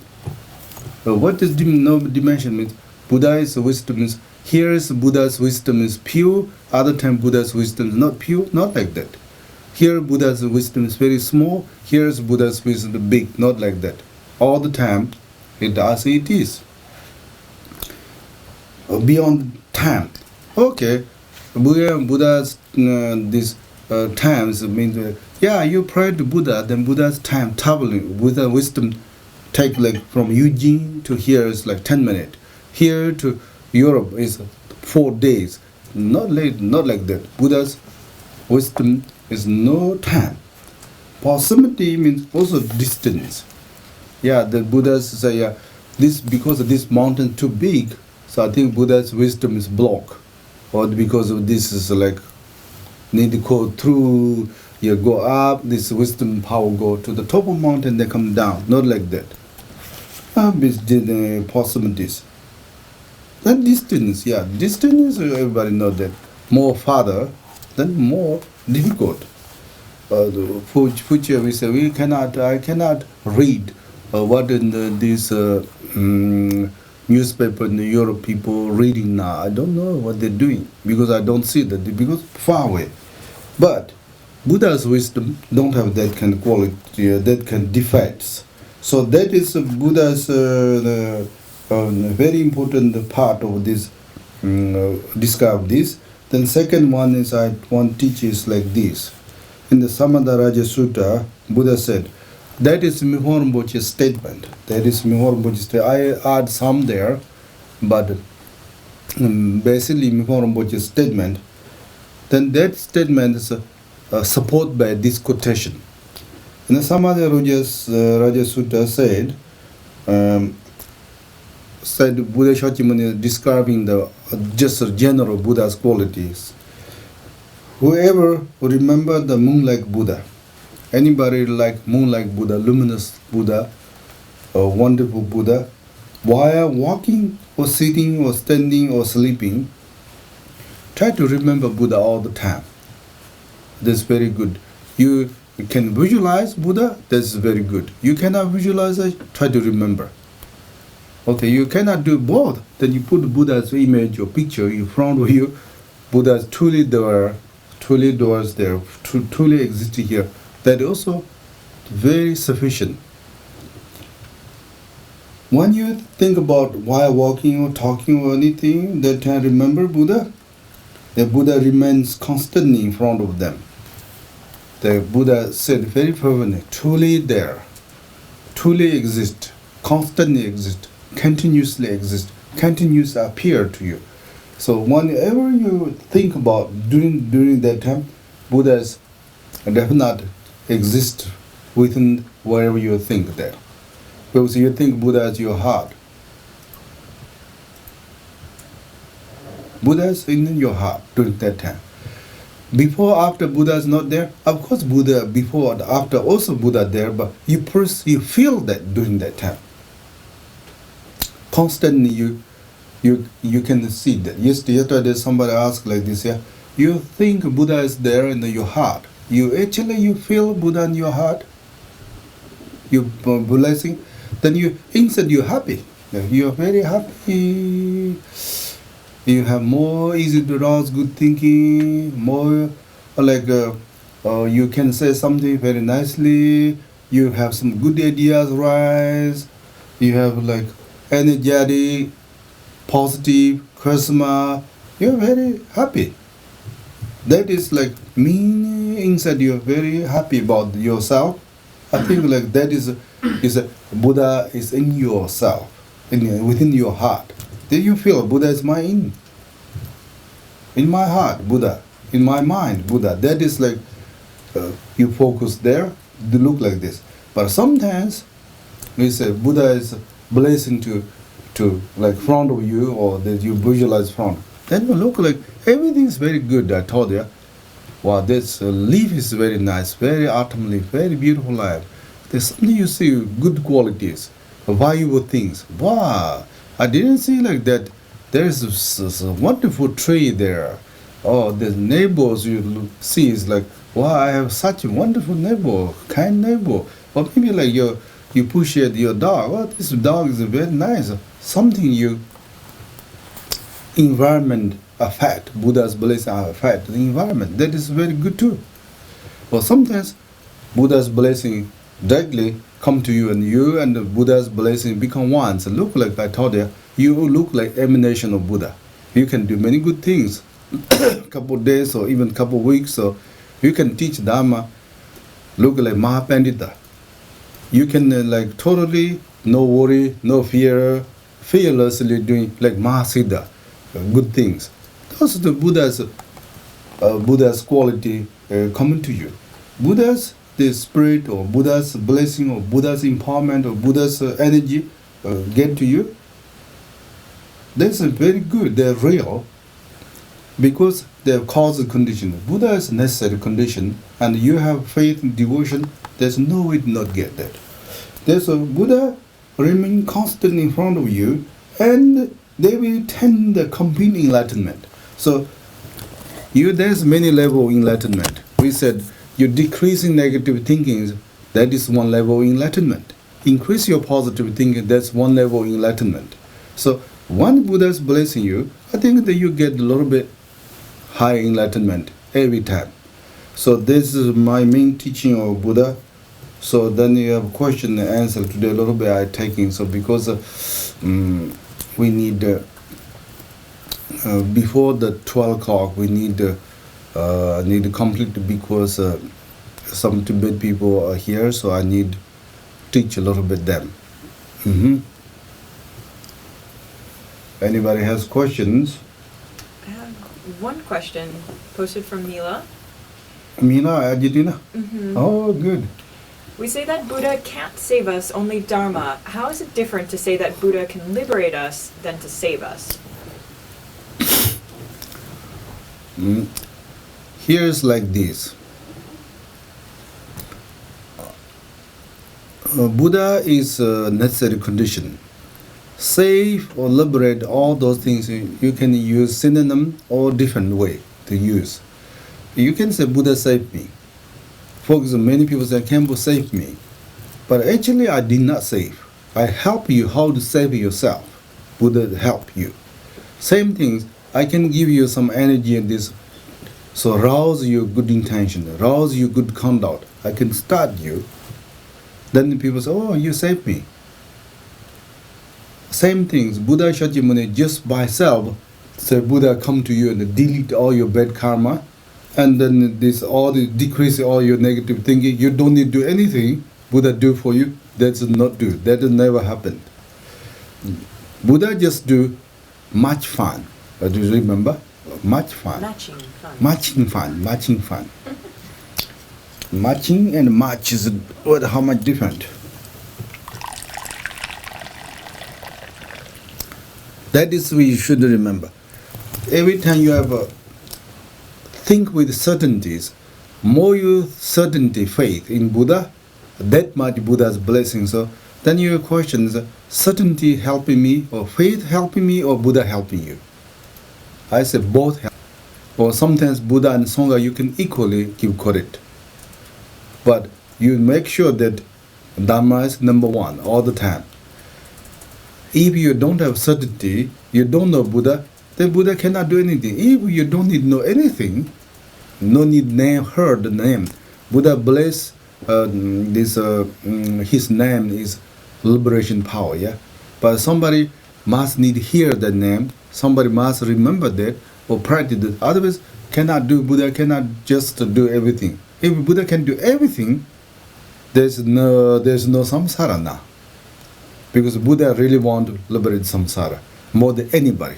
What does no dimension means? Buddha's wisdom means here is Buddha's wisdom is pure, other time Buddha's wisdom is not pure, not like that. Here Buddha's wisdom is very small, here is Buddha's wisdom big, not like that. All the time, it as it is. Beyond time. Okay, Buddha's this times means, yeah, you pray to Buddha, then Buddha's time traveling, Buddha's wisdom take like from Eugene to here is like 10 minutes. Here to Europe is 4 days. Not like that. Buddha's wisdom is no time. Proximity means also distance. Yeah, the Buddhas say, yeah, this because of this mountain too big, so I think Buddha's wisdom is blocked. Or because of this is like need to go through, you go up, this wisdom power go to the top of mountain, they come down. Not like that. With the possibilities. Then distance, yeah, distance everybody know that. More farther, then more difficult. Future we say I cannot read what in this newspaper in Europe people reading now. I don't know what they're doing because I don't see that because far away. But Buddha's wisdom don't have that kind of quality, that kind of defects. So that is Buddha's very important part of this, discover this. Then second one is I want to teach is like this. In the Samadha Raja Sutta, Buddha said, that is Mihor Rinpoche's statement. That is Mihor Rinpoche's statement. I add some there, but basically Mihor Rinpoche's statement. Then that statement is supported by this quotation. In the Samadha Raja Sutta said Buddha Shakyamuni describing the just general Buddha's qualities. Whoever remember the moon-like Buddha, anybody like moon-like Buddha, luminous Buddha, a wonderful Buddha, while walking or sitting or standing or sleeping, try to remember Buddha all the time. That's very good. You can visualize Buddha, that's very good. You cannot visualize it, try to remember. Okay, you cannot do both, then you put Buddha's image or picture in front of you. Buddha is truly there, truly existing here. That also very sufficient. When you think about while walking or talking or anything, that time remember Buddha. The Buddha remains constantly in front of them. The Buddha said very fervently, truly there, truly exist, constantly exist, continuously exist, continuously appear to you. So whenever you think about during that time, Buddhas definitely exist within wherever you think there. Because you think Buddha is your heart. Buddha is in your heart during that time. Before, after Buddha is not there, of course Buddha before and after also Buddha there, but you feel that during that time. Constantly you can see that. Yesterday somebody asked like this, yeah, you think Buddha is there in your heart. You feel Buddha in your heart. You blessing, then you inside you're happy. You're very happy. You have more easy to arouse good thinking, more like you can say something very nicely. You have some good ideas rise. You have like energetic, positive, charisma. You're very happy. That is like meaning inside you're very happy about yourself. I think like that is a Buddha is in yourself, within your heart. Then you feel Buddha is in my heart, Buddha, in my mind, Buddha. That is like you focus there, they look like this. But sometimes we say Buddha is blessing to like front of you, or that you visualize front. Then you look like everything is very good. I told you, wow, this leaf is very nice, very autumn leaf, very beautiful life. There's something you see good qualities, valuable things. Wow, I didn't see like that. There is a wonderful tree there. Oh, the neighbors you see is like, wow, I have such a wonderful neighbor, kind neighbor. Or maybe like you push at your dog. Oh, this dog is very nice. Something you environment affect. Buddha's blessing affect the environment. That is very good too. Or sometimes Buddha's blessing directly come to you, and the Buddha's blessing become one. So look like I told you, you look like emanation of Buddha. You can do many good things. Couple of days or even couple of weeks, so you can teach Dharma. Look like Mahapandita. You can like totally no worry, no fear, fearlessly doing like Mahasiddha, good things. Those are the Buddha's quality coming to you. Buddha's the spirit or Buddha's blessing or Buddha's empowerment or Buddha's energy get to you. That's very good. They're real because they're causal condition. Buddha is necessary condition, and you have faith and devotion. There's no way to not get that. There's a Buddha remain constant in front of you, and they will tend the complete enlightenment. So there's many level of enlightenment. We said you're decreasing negative thinking, that is one level of enlightenment. Increase your positive thinking, that's one level of enlightenment. So one Buddha's blessing you, I think that you get a little bit high enlightenment every time. So this is my main teaching of Buddha. So then you have question and answer today a little bit I taking. So because we need before the 12 o'clock we need to complete because some Tibet people are here, so I need to teach a little bit them. Anybody has questions? I have one question posted from Mila. Mina, Argentina? Oh, good. We say that Buddha can't save us, only Dharma. How is it different to say that Buddha can liberate us than to save us? Here's like this. Buddha is a necessary condition. Save or liberate, all those things, you can use synonym or different way to use. You can say Buddha saved me. For example, many people say Khenpo saved me. But actually I did not save. I help you how to save yourself. Buddha help you. Same things, I can give you some energy in this. So rouse your good intention, rouse your good conduct. I can start you. Then people say, oh, you saved me. Same things, Buddha Shakyamuni just by self, say Buddha come to you and delete all your bad karma, and then decrease all your negative thinking. You don't need to do anything. Buddha do for you. That's not do. That has never happened. Buddha just do much fun. Do you remember? Much fun. Matching fun. Matching fun. Matching and match is how much different. That is we should remember. Every time you have think with certainties, more you certainty, faith in Buddha, that much Buddha's blessing. So then your question is, certainty helping me, or faith helping me, or Buddha helping you? I say both help. Or sometimes Buddha and Sangha you can equally give credit. But you make sure that Dharma is number one all the time. If you don't have certainty, you don't know Buddha, then Buddha cannot do anything. If you don't need to know anything, no need name, heard the name. Buddha bless his name is liberation power, yeah. But somebody must need hear the name. Somebody must remember that or practice it. Otherwise, Buddha cannot just do everything. If Buddha can do everything, there's no samsara now. Because Buddha really want to liberate samsara more than anybody.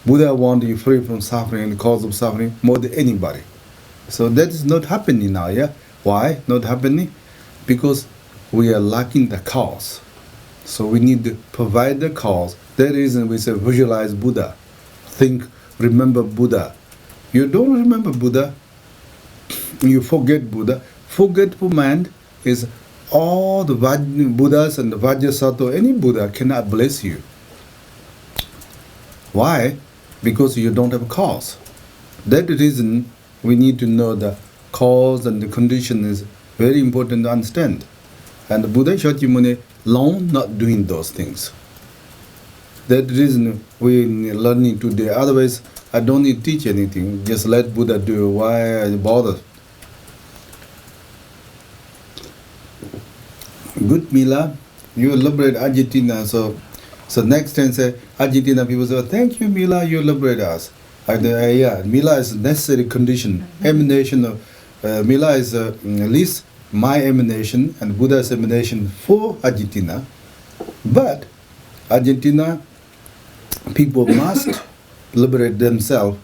Buddha want you free from suffering and the cause of suffering more than anybody. So that is not happening now, yeah? Why not happening? Because we are lacking the cause. So we need to provide the cause. That reason we say visualize Buddha. Think, remember Buddha. You don't remember Buddha, you forget Buddha. Forgetful mind is all the Buddhas and the Vajrasattva, any Buddha cannot bless you. Why? Because you don't have a cause. That reason we need to know the cause and the condition is very important to understand. And Buddha Shakyamuni long not doing those things. That reason we learning today. Otherwise, I don't need to teach anything. Just let Buddha do. Why I bother? Good Mila, you liberate Argentina. So next time say Argentina people say, thank you Mila, you liberate us. Yeah, Mila is necessary condition. Emanation of Mila is at least my emanation and Buddha's emanation for Argentina. But Argentina people must liberate themselves,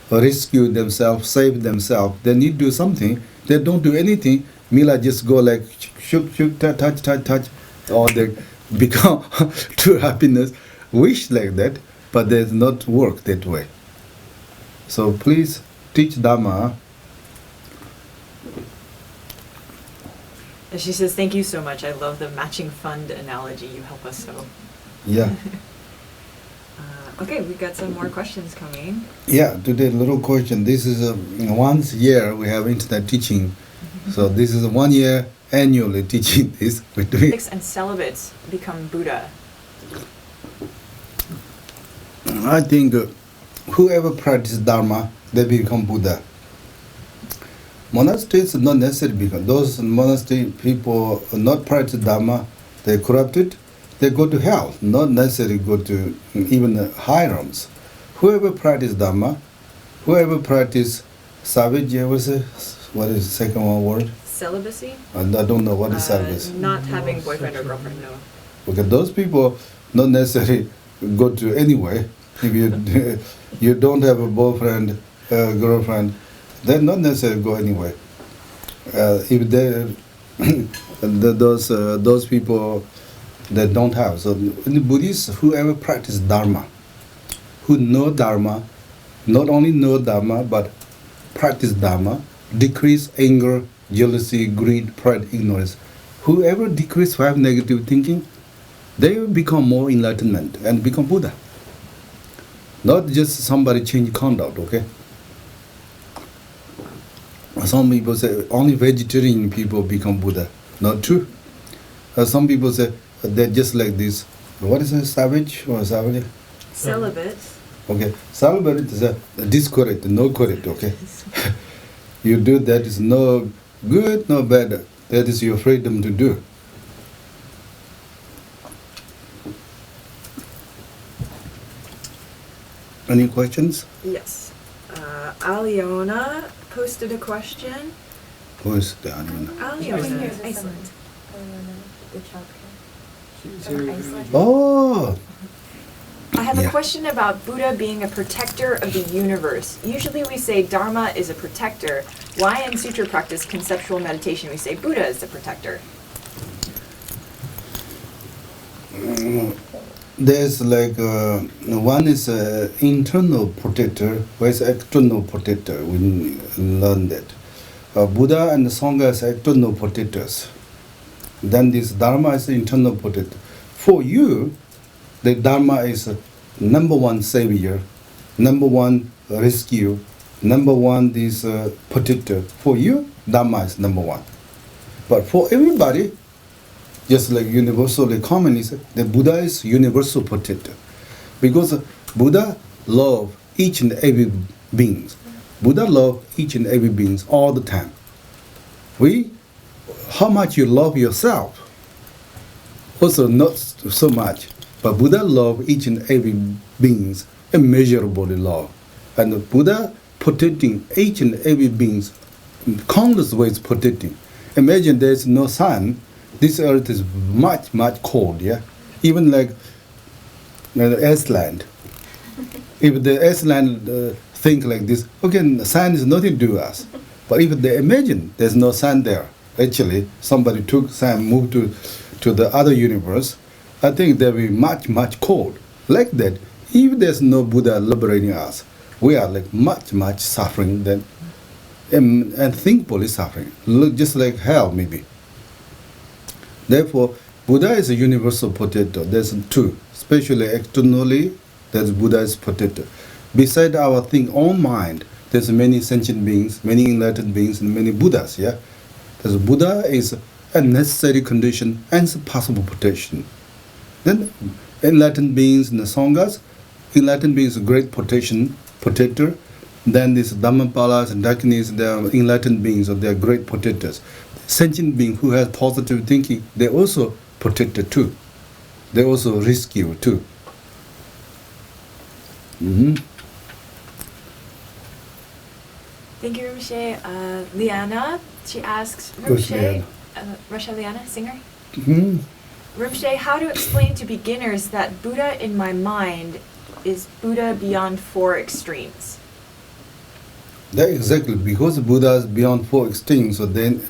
rescue themselves, save themselves. They need to do something. They don't do anything. Mila just go like shook, touch, or they become true happiness, wish like that, but there's not work that way. So please teach Dharma. And she says, thank you so much. I love the matching fund analogy. You help us so. Yeah. Okay, we got some more questions coming. Yeah, today little question. This is once a year we have internet teaching. So this is 1 year annually teaching this. And celibates become Buddha. I think whoever practices Dharma, they become Buddha. Monasteries not necessarily become. Those monastery people not practice Dharma, they're corrupted, they go to hell, not necessarily go to even the high realms. Whoever practices Dharma, whoever practices savage, what is the second one word? Celibacy? I don't know what is celibacy. Not having boyfriend or girlfriend, no. Okay, those people not necessarily go to anywhere. If you don't have a boyfriend, girlfriend, they not necessarily go anywhere. If they those people that don't have. So in the Buddhists, whoever practice Dharma, who know Dharma, not only know Dharma but practice Dharma, decrease anger, jealousy, greed, pride, ignorance. Whoever decrease 5 negative thinking, they will become more enlightenment and become Buddha. Not just somebody change conduct, okay? Some people say only vegetarian people become Buddha. Not true. Some people say they're just like this. What is a savage or savage? Celibate. Okay, celibate is a discorrect, no correct, okay? You do that is no good, no bad. That is your freedom to do. Any questions? Yes. Aliona posted a question. Who is the Aliona? Aliona. Iceland. The childcare. Iceland. Oh! I have Yeah. a question about Buddha being a protector of the universe. Usually we say Dharma is a protector. Why in sutra practice, conceptual meditation, we say Buddha is the protector? There's like one is internal protector, where is external protector. We learn that. Buddha and Sangha is external protectors. Then this Dharma is internal protector. For you, the Dharma is number one savior, number one rescue, number one this protector. For you, Dharma is number one. But for everybody, just like universally common is the Buddha is universal protector. Because Buddha love each and every being. Buddha love each and every being all the time. How much you love yourself, also not so much. But Buddha love each and every being, immeasurably love. And Buddha protecting each and every being, countless ways protecting. Imagine there is no sun, this earth is much, much cold, yeah? Even like the Iceland. If the Iceland think like this, okay, the sun is nothing to do with us. But if they imagine there's no sun there, actually somebody took sun, moved to the other universe, I think they'll be much, much cold. Like that, if there's no Buddha liberating us, we are like much, much suffering than, and thinkfully suffering, just like hell maybe. Therefore, Buddha is a universal protector. There's two, especially externally, there's Buddha is protector. Beside our own mind, there's many sentient beings, many enlightened beings, and many Buddhas, yeah? There's Buddha is a necessary condition and possible protection. Then enlightened beings in the Sanghas, enlightened beings are great protector. Then these Dhammapalas and Dakinis, they are enlightened beings, or they are great protectors. Sentient being who has positive thinking, they also protected too. They also rescue too. Thank you, Rinpoche. Liana, she asks, Who's Rinpoche, Liana? Russia Liana, singer. Rinpoche, how to explain to beginners that Buddha in my mind is Buddha beyond 4 extremes? That exactly, because Buddha is beyond 4 extremes, so then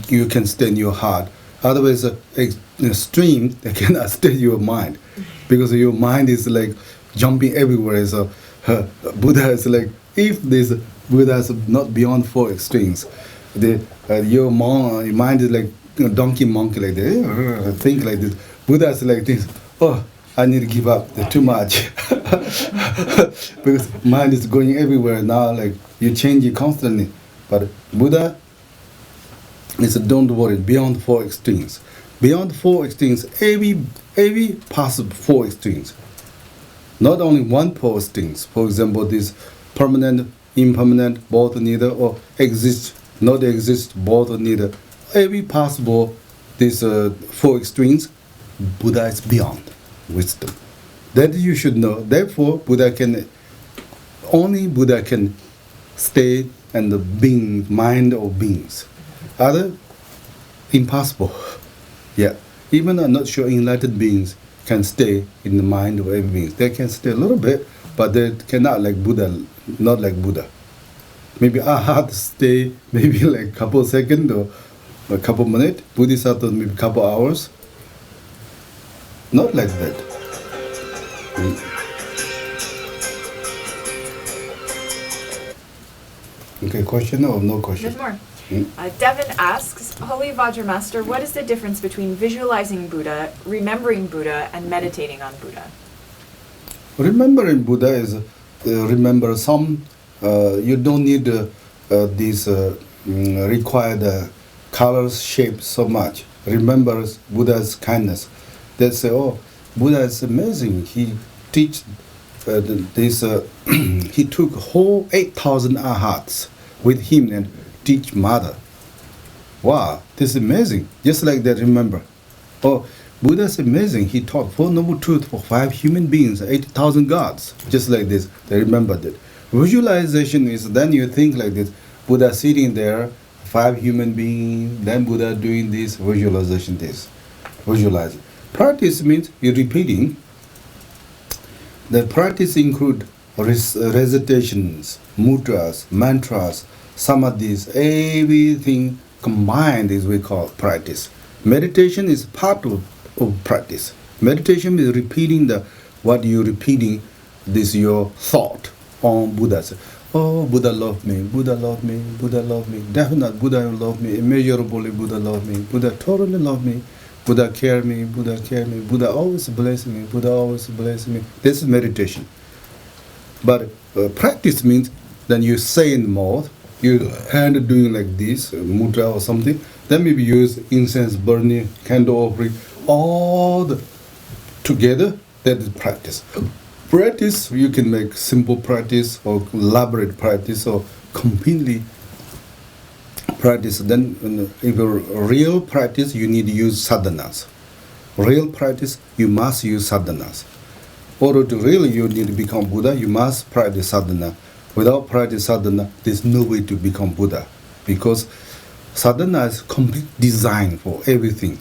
you can stay in your heart. Otherwise, extreme, they cannot stay in your mind, because your mind is like jumping everywhere. So Buddha is like, if this Buddha is not beyond 4 extremes, your mind is like donkey monkey like that, think like this. Buddha is like this, oh, I need to give up, they're too much. Because mind is going everywhere now, like you change it constantly. But Buddha is don't worry, beyond 4 extremes. Beyond 4 extremes, every possible 4 extremes. Not only one 4 extremes. For example, this permanent, impermanent, both or neither, or exist, not exist, both or neither. Every possible these 4 extremes, Buddha is beyond wisdom. That you should know. Therefore, only Buddha can stay in the being, mind of beings. Other, impossible. Yeah. Even I'm not sure enlightened beings can stay in the mind of every being. They can stay a little bit, but they cannot like Buddha, not like Buddha. Maybe Arhat stay maybe like a couple of seconds or a couple of minutes. Bodhisattva maybe a couple of hours. Not like that. Okay, question or no question? There's more. Devin asks, Holy Vajramaster, what is the difference between visualizing Buddha, remembering Buddha, and meditating on Buddha? Remembering Buddha is remember some. You don't need these required colors, shapes so much. Remember Buddha's kindness. They say, oh, Buddha is amazing. He teach this. He took whole 8,000 arhats with him and teach mother. Wow, this is amazing. Just like that, remember. Oh, Buddha is amazing. He taught 4 noble truths for 5 human beings, 80,000 gods. Just like this, they remember that. Visualization is then you think like this. Buddha sitting there, 5 human beings, then Buddha doing this, visualization this. Visualizing. Practice means you're repeating. The practice include recitations, mudras, mantras, samadhis, everything combined is we call practice. Meditation is part of practice. Meditation is repeating what you're repeating, this your thought on Buddha. Oh, Buddha loved me, Buddha loved me, Buddha loved me. Definitely Buddha loved me, immeasurably Buddha loved me, Buddha totally loved me, Buddha cared me, Buddha cared me, Buddha always blessed me, Buddha always blessed me. This is meditation. But practice means then you say in the mouth, your hand doing like this, mudra or something, then maybe use incense burning, candle offering, all together, that is practice. Practice, you can make simple practice or elaborate practice or completely practice. Then if a real practice, you need to use sadhanas. Real practice, you must use sadhanas. Or to really you need to become Buddha, you must practice sadhana. Without practice sadhana, there's no way to become Buddha. Because sadhana is complete design for everything.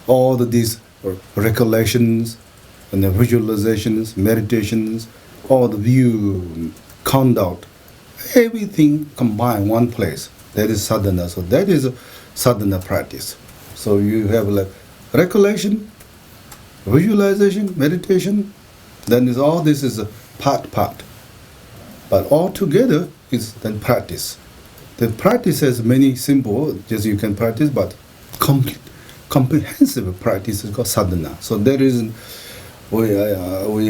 All these recollections, and the visualizations, meditations, all the view, conduct, everything combined one place. That is sadhana. So that is a sadhana practice. So you have like recollection, visualization, meditation, then is all this is a part. But all together is then practice. The practice has many simple, just you can practice, but comprehensive practice is called sadhana. So there is, we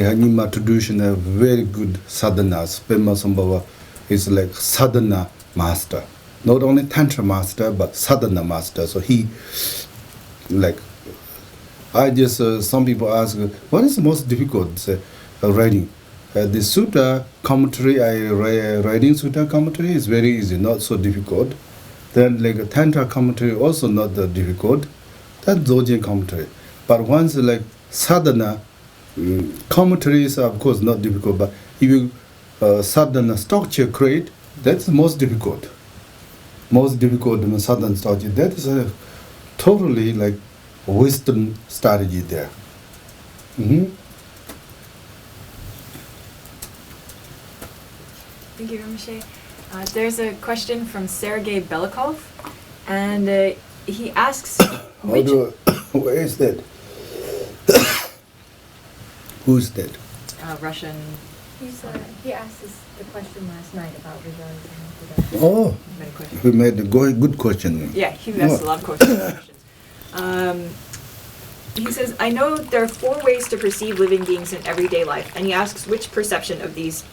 in my tradition have very good sadhanas. Pema Sambhava is like sadhana master. not only Tantra master, but sadhana master. So he, like, I just, some people ask, what is the most difficult writing? The sutta commentary, writing sutta commentary is very easy, not so difficult. Then like Tantra commentary also not that difficult. That's Dzogchen commentary. But once like sadhana commentaries are of course not difficult, but if you sadhana structure create, that's the most difficult. Most difficult in sadhana structure. That is a totally like wisdom strategy there. Thank you, Rinpoche. There's a question from Sergei Belikov, and he asks, where is that? Who's that? Russian. He asked us the question last night about realizing Buddha. Oh, we made a good question. Yeah, he asked a lot of questions. He says, I know there are 4 ways to perceive living beings in everyday life, and he asks which perception of these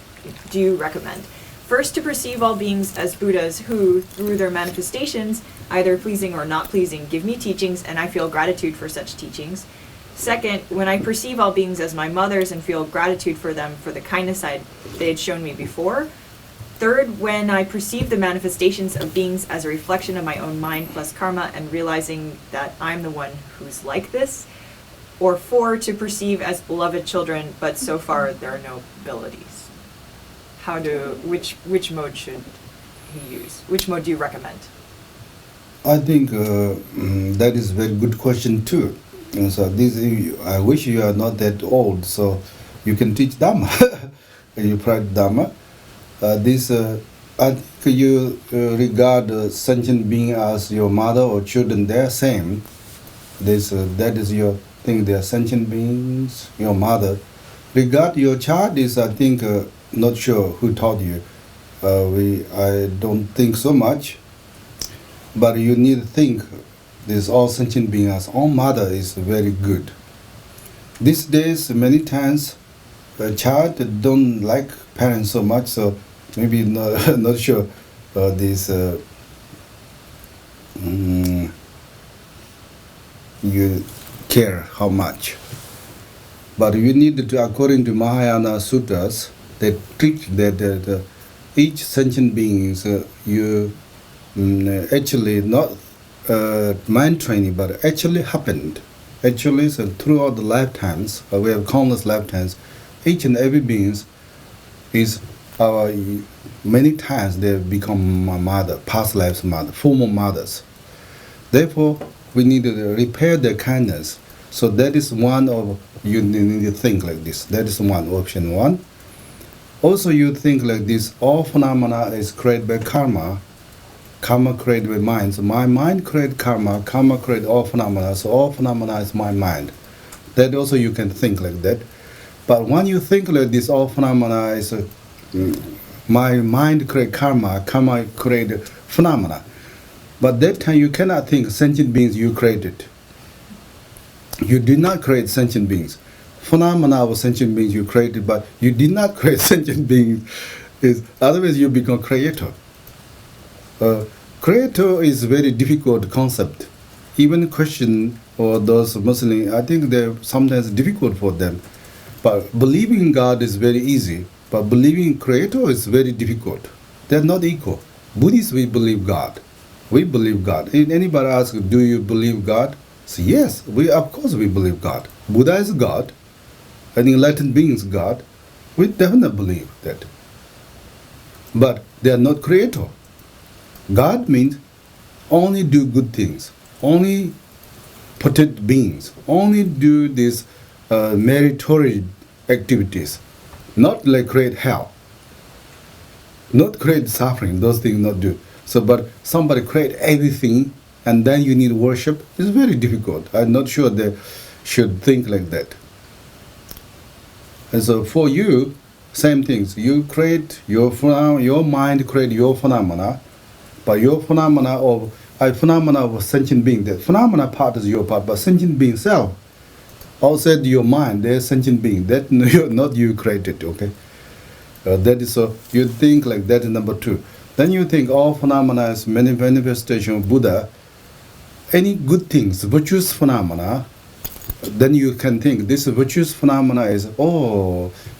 do you recommend? First, to perceive all beings as Buddhas who, through their manifestations, either pleasing or not pleasing, give me teachings, and I feel gratitude for such teachings. Second, when I perceive all beings as my mothers and feel gratitude for them for the kindness they had shown me before. Third, when I perceive the manifestations of beings as a reflection of my own mind plus karma and realizing that I'm the one who's like this. Or 4, to perceive as beloved children, but so far there are no abilities. Which mode should he use? Which mode do you recommend? I think that is a very good question too. And so I wish you are not that old, so you can teach Dhamma. You practice Dhamma. I think you regard sentient being as your mother or children. They are same. That is your thing. They are sentient beings. Your mother. Regard your child is, I think, not sure who taught you. I don't think so much. But you need to think. This all sentient being as all mother is very good. These days, many times, a child don't like parents so much, so maybe not sure you care how much. But you need to, according to Mahayana sutras, they teach that each sentient being is you actually not mind training, but actually happened. Actually, so throughout the lifetimes, we have countless lifetimes, each and every being is our, many times they have become my mother, past lives mother, former mothers. Therefore, we need to repair their kindness. So that is one of, you need to think like this. That is one, option 1. Also, you think like this, all phenomena is created by karma. Karma created by mind. So my mind creates karma. Karma creates all phenomena. So all phenomena is my mind. That also you can think like that. But when you think like this, all phenomena is my mind creates karma. Karma creates phenomena. But that time you cannot think sentient beings you created. You did not create sentient beings. Phenomena of sentient beings you created, but you did not create sentient beings. Otherwise you become creator. Creator is a very difficult concept. Even Christian or those Muslims, I think they're sometimes difficult for them. But believing in God is very easy. But believing in Creator is very difficult. They're not equal. Buddhists, we believe God. We believe God. If anybody asks, do you believe God? Say, yes, of course we believe God. Buddha is God. And enlightened beings God. We definitely believe that. But they are not Creator. God means only do good things, only protect beings, only do these meritorious activities, not like create hell, not create suffering, those things not do. So, but somebody create everything and then you need worship, it's very difficult. I'm not sure they should think like that. And so for you, same things. You create your mind create your phenomena. But your phenomena of sentient being, the phenomena part is your part, but sentient being self, outside your mind, there's sentient being. That not you created, okay? That is so. You think like that is number 2. Then you think all phenomena is manifestation of Buddha. Any good things, virtuous phenomena, then you can think this virtuous phenomena is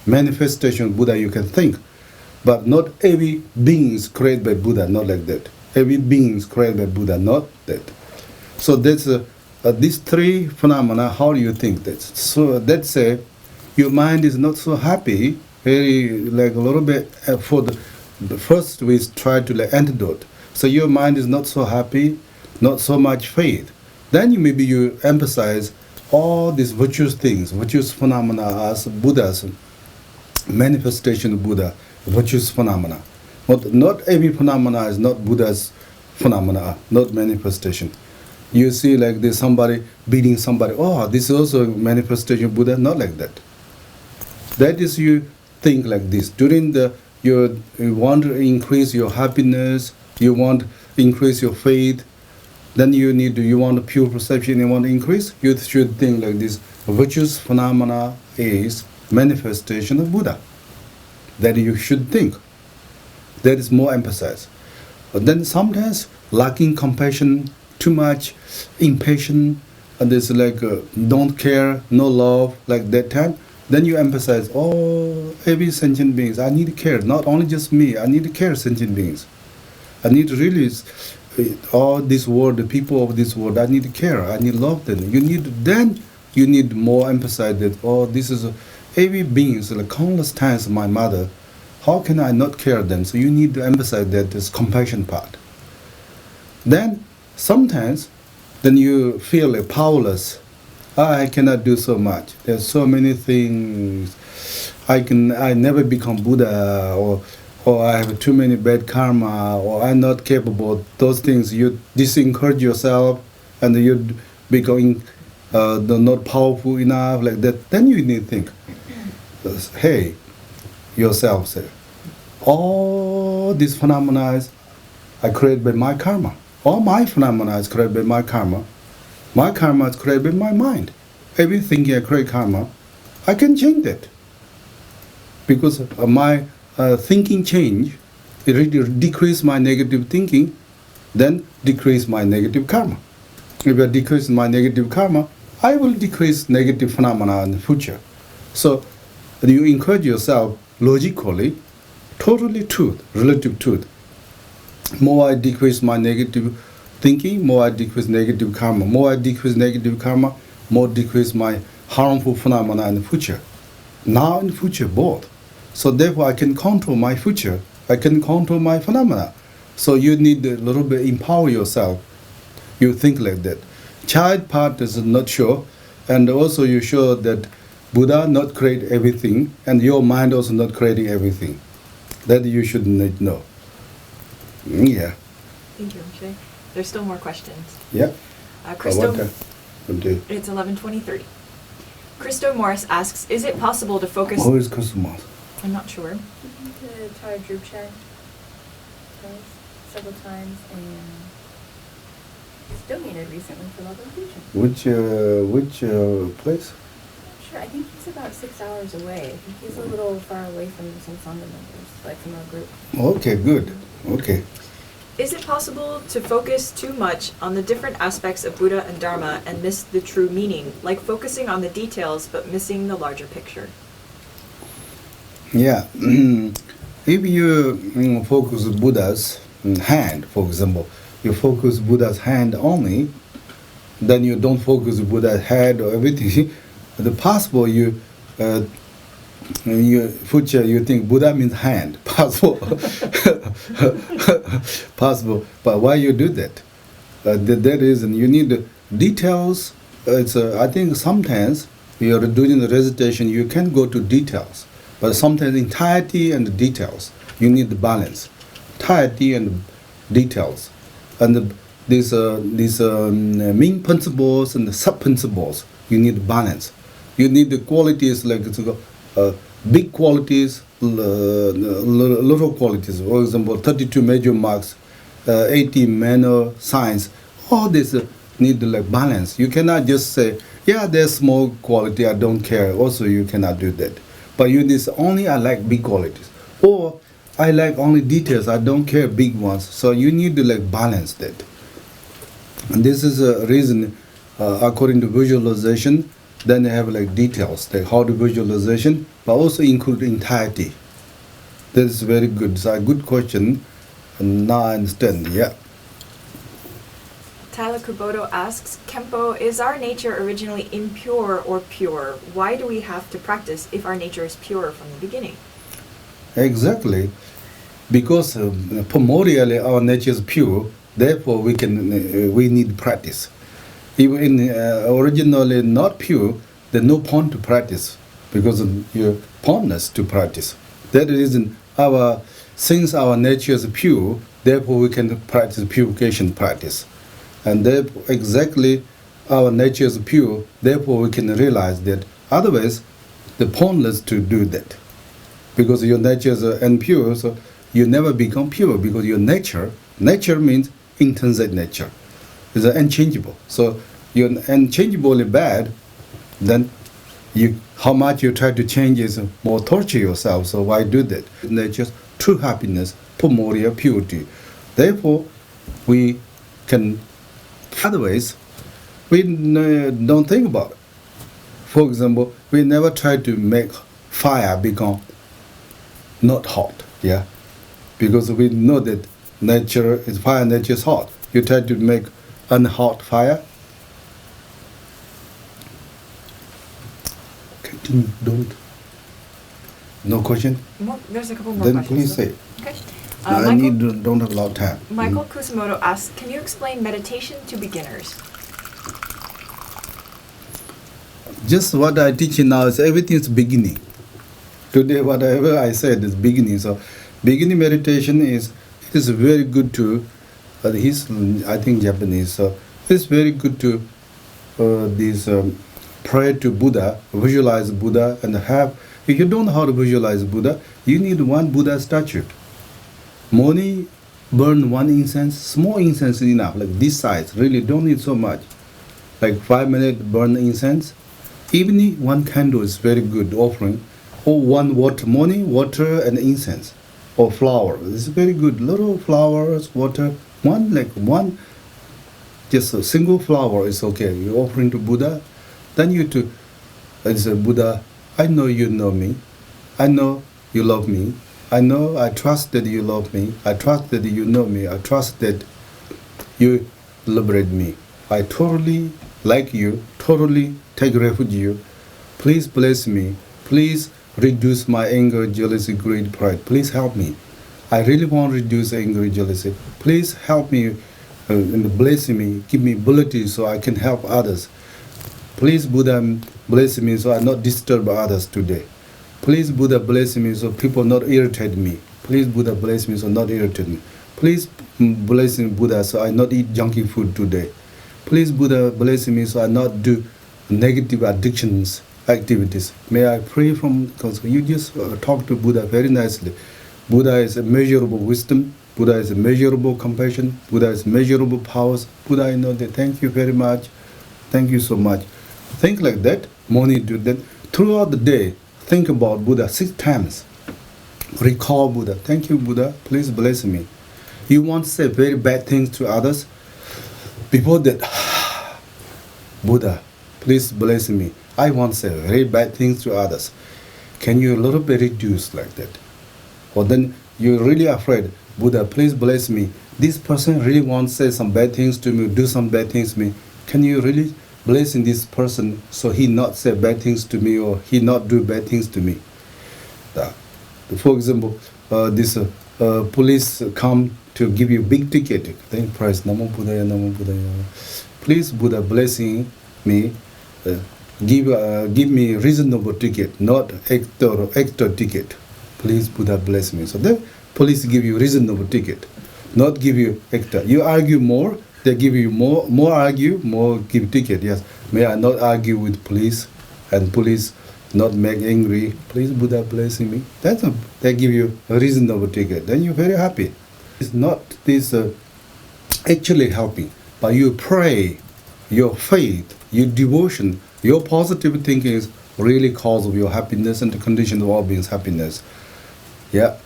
manifestation of Buddha, you can think. But not every being is created by Buddha, not like that. Every being is created by Buddha, not that. So that's these three phenomena, how do you think that? So let's say your mind is not so happy, very like a little bit for the first we try to like antidote. So your mind is not so happy, not so much faith. Then you emphasize all these virtuous things, virtuous phenomena as Buddha's manifestation of Buddha, virtuous phenomena. Not every phenomena is not Buddha's phenomena, not manifestation. You see like this somebody beating somebody, this is also manifestation of Buddha, not like that. That is you think like this. During you want to increase your happiness, you want to increase your faith, then you want a pure perception, you want to increase, you should think like this. Virtuous phenomena is manifestation of Buddha. That you should think. That is more emphasized. But then sometimes lacking compassion, too much impatient, and there's like don't care, no love, like that time. Then you emphasize, every sentient beings, I need to care, not only just me, I need to care sentient beings. I need to really, all this world, the people of this world, I need to care, I need to love them. You need more emphasize that, this is every beings, like countless times my mother, how can I not care them? So you need to emphasize that this compassion part. Then sometimes, then you feel like powerless. I cannot do so much. There's so many things. I never become Buddha, or I have too many bad karma, or I'm not capable. Those things you disencourage yourself, and you becoming not powerful enough like that. Then you need to think, hey, yourself say, all these phenomena are created by my karma. All my phenomena is created by my karma. My karma is created by my mind. Everything I create karma, I can change that. Because my thinking change, it really decrease my negative thinking, then decrease my negative karma. If I decrease my negative karma, I will decrease negative phenomena in the future. So you encourage yourself logically, totally truth, relative truth. More I decrease my negative thinking, more I decrease negative karma. More I decrease negative karma, more decrease my harmful phenomena in the future. Now in the future, both. So therefore I can control my future. I can control my phenomena. So you need a little bit empower yourself. You think like that. Child part is not sure, and also you sure that Buddha not create everything, and your mind also not creating everything. That you should know. Yeah. Thank you, Shri. There's still more questions. Yeah. Christo, Okay. it's 11:23. Christo Morris asks, is it possible to focus... Who is Kusumos? I'm not sure. The entire group chat several times, and he's donated recently for Lhabab Duchen. Which place? Sure, I think he's about 6 hours away. I think he's a little far away from some Sangha members, like from our group. Okay, good. Okay. Is it possible to focus too much on the different aspects of Buddha and Dharma and miss the true meaning, like focusing on the details but missing the larger picture? Yeah. If you focus Buddha's hand, for example, you focus Buddha's hand only, then you don't focus Buddha's head or everything. The possible you future you think Buddha means hand, possible, possible. But why you do that? That reason you need details. It's I think sometimes you're doing the recitation, you can go to details, but sometimes entirety and details you need the balance, entirety and details, and these main principles and the sub principles you need balance. You need the qualities like big qualities, little qualities. For example, 32 major marks, 80 minor signs. All this need like balance. You cannot just say, yeah, there's small quality, I don't care. Also, you cannot do that. But you need only I like big qualities. Or I like only details. I don't care big ones. So you need to like balance that. And this is a reason, according to visualization, then they have like details, like how to visualization, but also include entirety. That is very good. So a good question. And now I understand. Yeah. Tyler Kuboto asks, Khenpo, is our nature originally impure or pure? Why do we have to practice if our nature is pure from the beginning? Exactly. Because primordially our nature is pure, therefore we need practice. If originally not pure, there's no point to practice because you're pointless to practice. That is reason since our nature is pure, therefore we can practice purification practice. And therefore, exactly our nature is pure, therefore we can realize that otherwise the pointless to do that. Because your nature is impure, so you never become pure because your nature means intrinsic nature. It's unchangeable. So you're unchangeably bad, then how much you try to change is more torture yourself. So why do that? Nature's true happiness, primordial purity. Therefore, we can. Otherwise, we don't think about it. For example, we never try to make fire become not hot. Yeah, because we know that fire nature is hot. You try to make unhot fire. Continue, don't. No question? There's a couple more Then questions. please say. Okay. I don't have a lot of time. Michael Kusumoto asks, can you explain meditation to beginners? Just what I teach you now is everything's beginning. Today, whatever I said is beginning. So, beginning meditation is very good to. He's I think Japanese. So it's very good to pray to Buddha, visualize Buddha, and have. If you don't know how to visualize Buddha, you need one Buddha statue. Morning, burn one incense. Small incense is enough, like this size. Really, don't need so much. Like 5 minutes, burn incense. Evening, one candle is very good offering. Or one water, morning, water and incense. Or flower. It's very good. Little flowers, water. Just a single flower is okay. You're offering to Buddha. Then it's a Buddha, I know you know me. I know you love me. I trust that you love me. I trust that you know me. I trust that you liberate me. I totally like you, totally take refuge in you. Please bless me. Please reduce my anger, jealousy, greed, pride. Please help me. I really want to reduce anger, jealousy. Please help me and bless me. Give me ability so I can help others. Please, Buddha, bless me so I not disturb others today. Please, Buddha, bless me so people not irritate me. Please, Buddha, bless me so not irritate me. Please, bless me, Buddha, so I not eat junky food today. Please, Buddha, bless me so I not do negative addictions activities. May I pray because you just talk to Buddha very nicely. Buddha is a measurable wisdom. Buddha is a measurable compassion. Buddha is measurable powers. Buddha, I know that. Thank you very much. Thank you so much. Think like that. Morning do that. Throughout the day, think about Buddha 6 times. Recall Buddha. Thank you, Buddha. Please bless me. You want to say very bad things to others? Before that, Buddha, please bless me. I want to say very bad things to others. Can you a little bit reduce like that? Or then you're really afraid. Buddha, please bless me. This person really wants to say some bad things to me, do some bad things to me. Can you really bless this person so he not say bad things to me or he not do bad things to me? For example, this police come to give you big ticket. Then praise Namo Buddhaya, Namo Buddhaya. Please, Buddha, blessing me. Give me reasonable ticket, not extra ticket. Please, Buddha, bless me. So then police give you reasonable ticket, not give you extra. You argue more, they give you more argue, more give ticket. Yes, may I not argue with police, and police not make angry. Please, Buddha, bless me. They give you a reasonable ticket. Then you're very happy. It's not this actually helping, but you pray, your faith, your devotion, your positive thinking is really cause of your happiness and the condition of all beings' happiness. Yeah.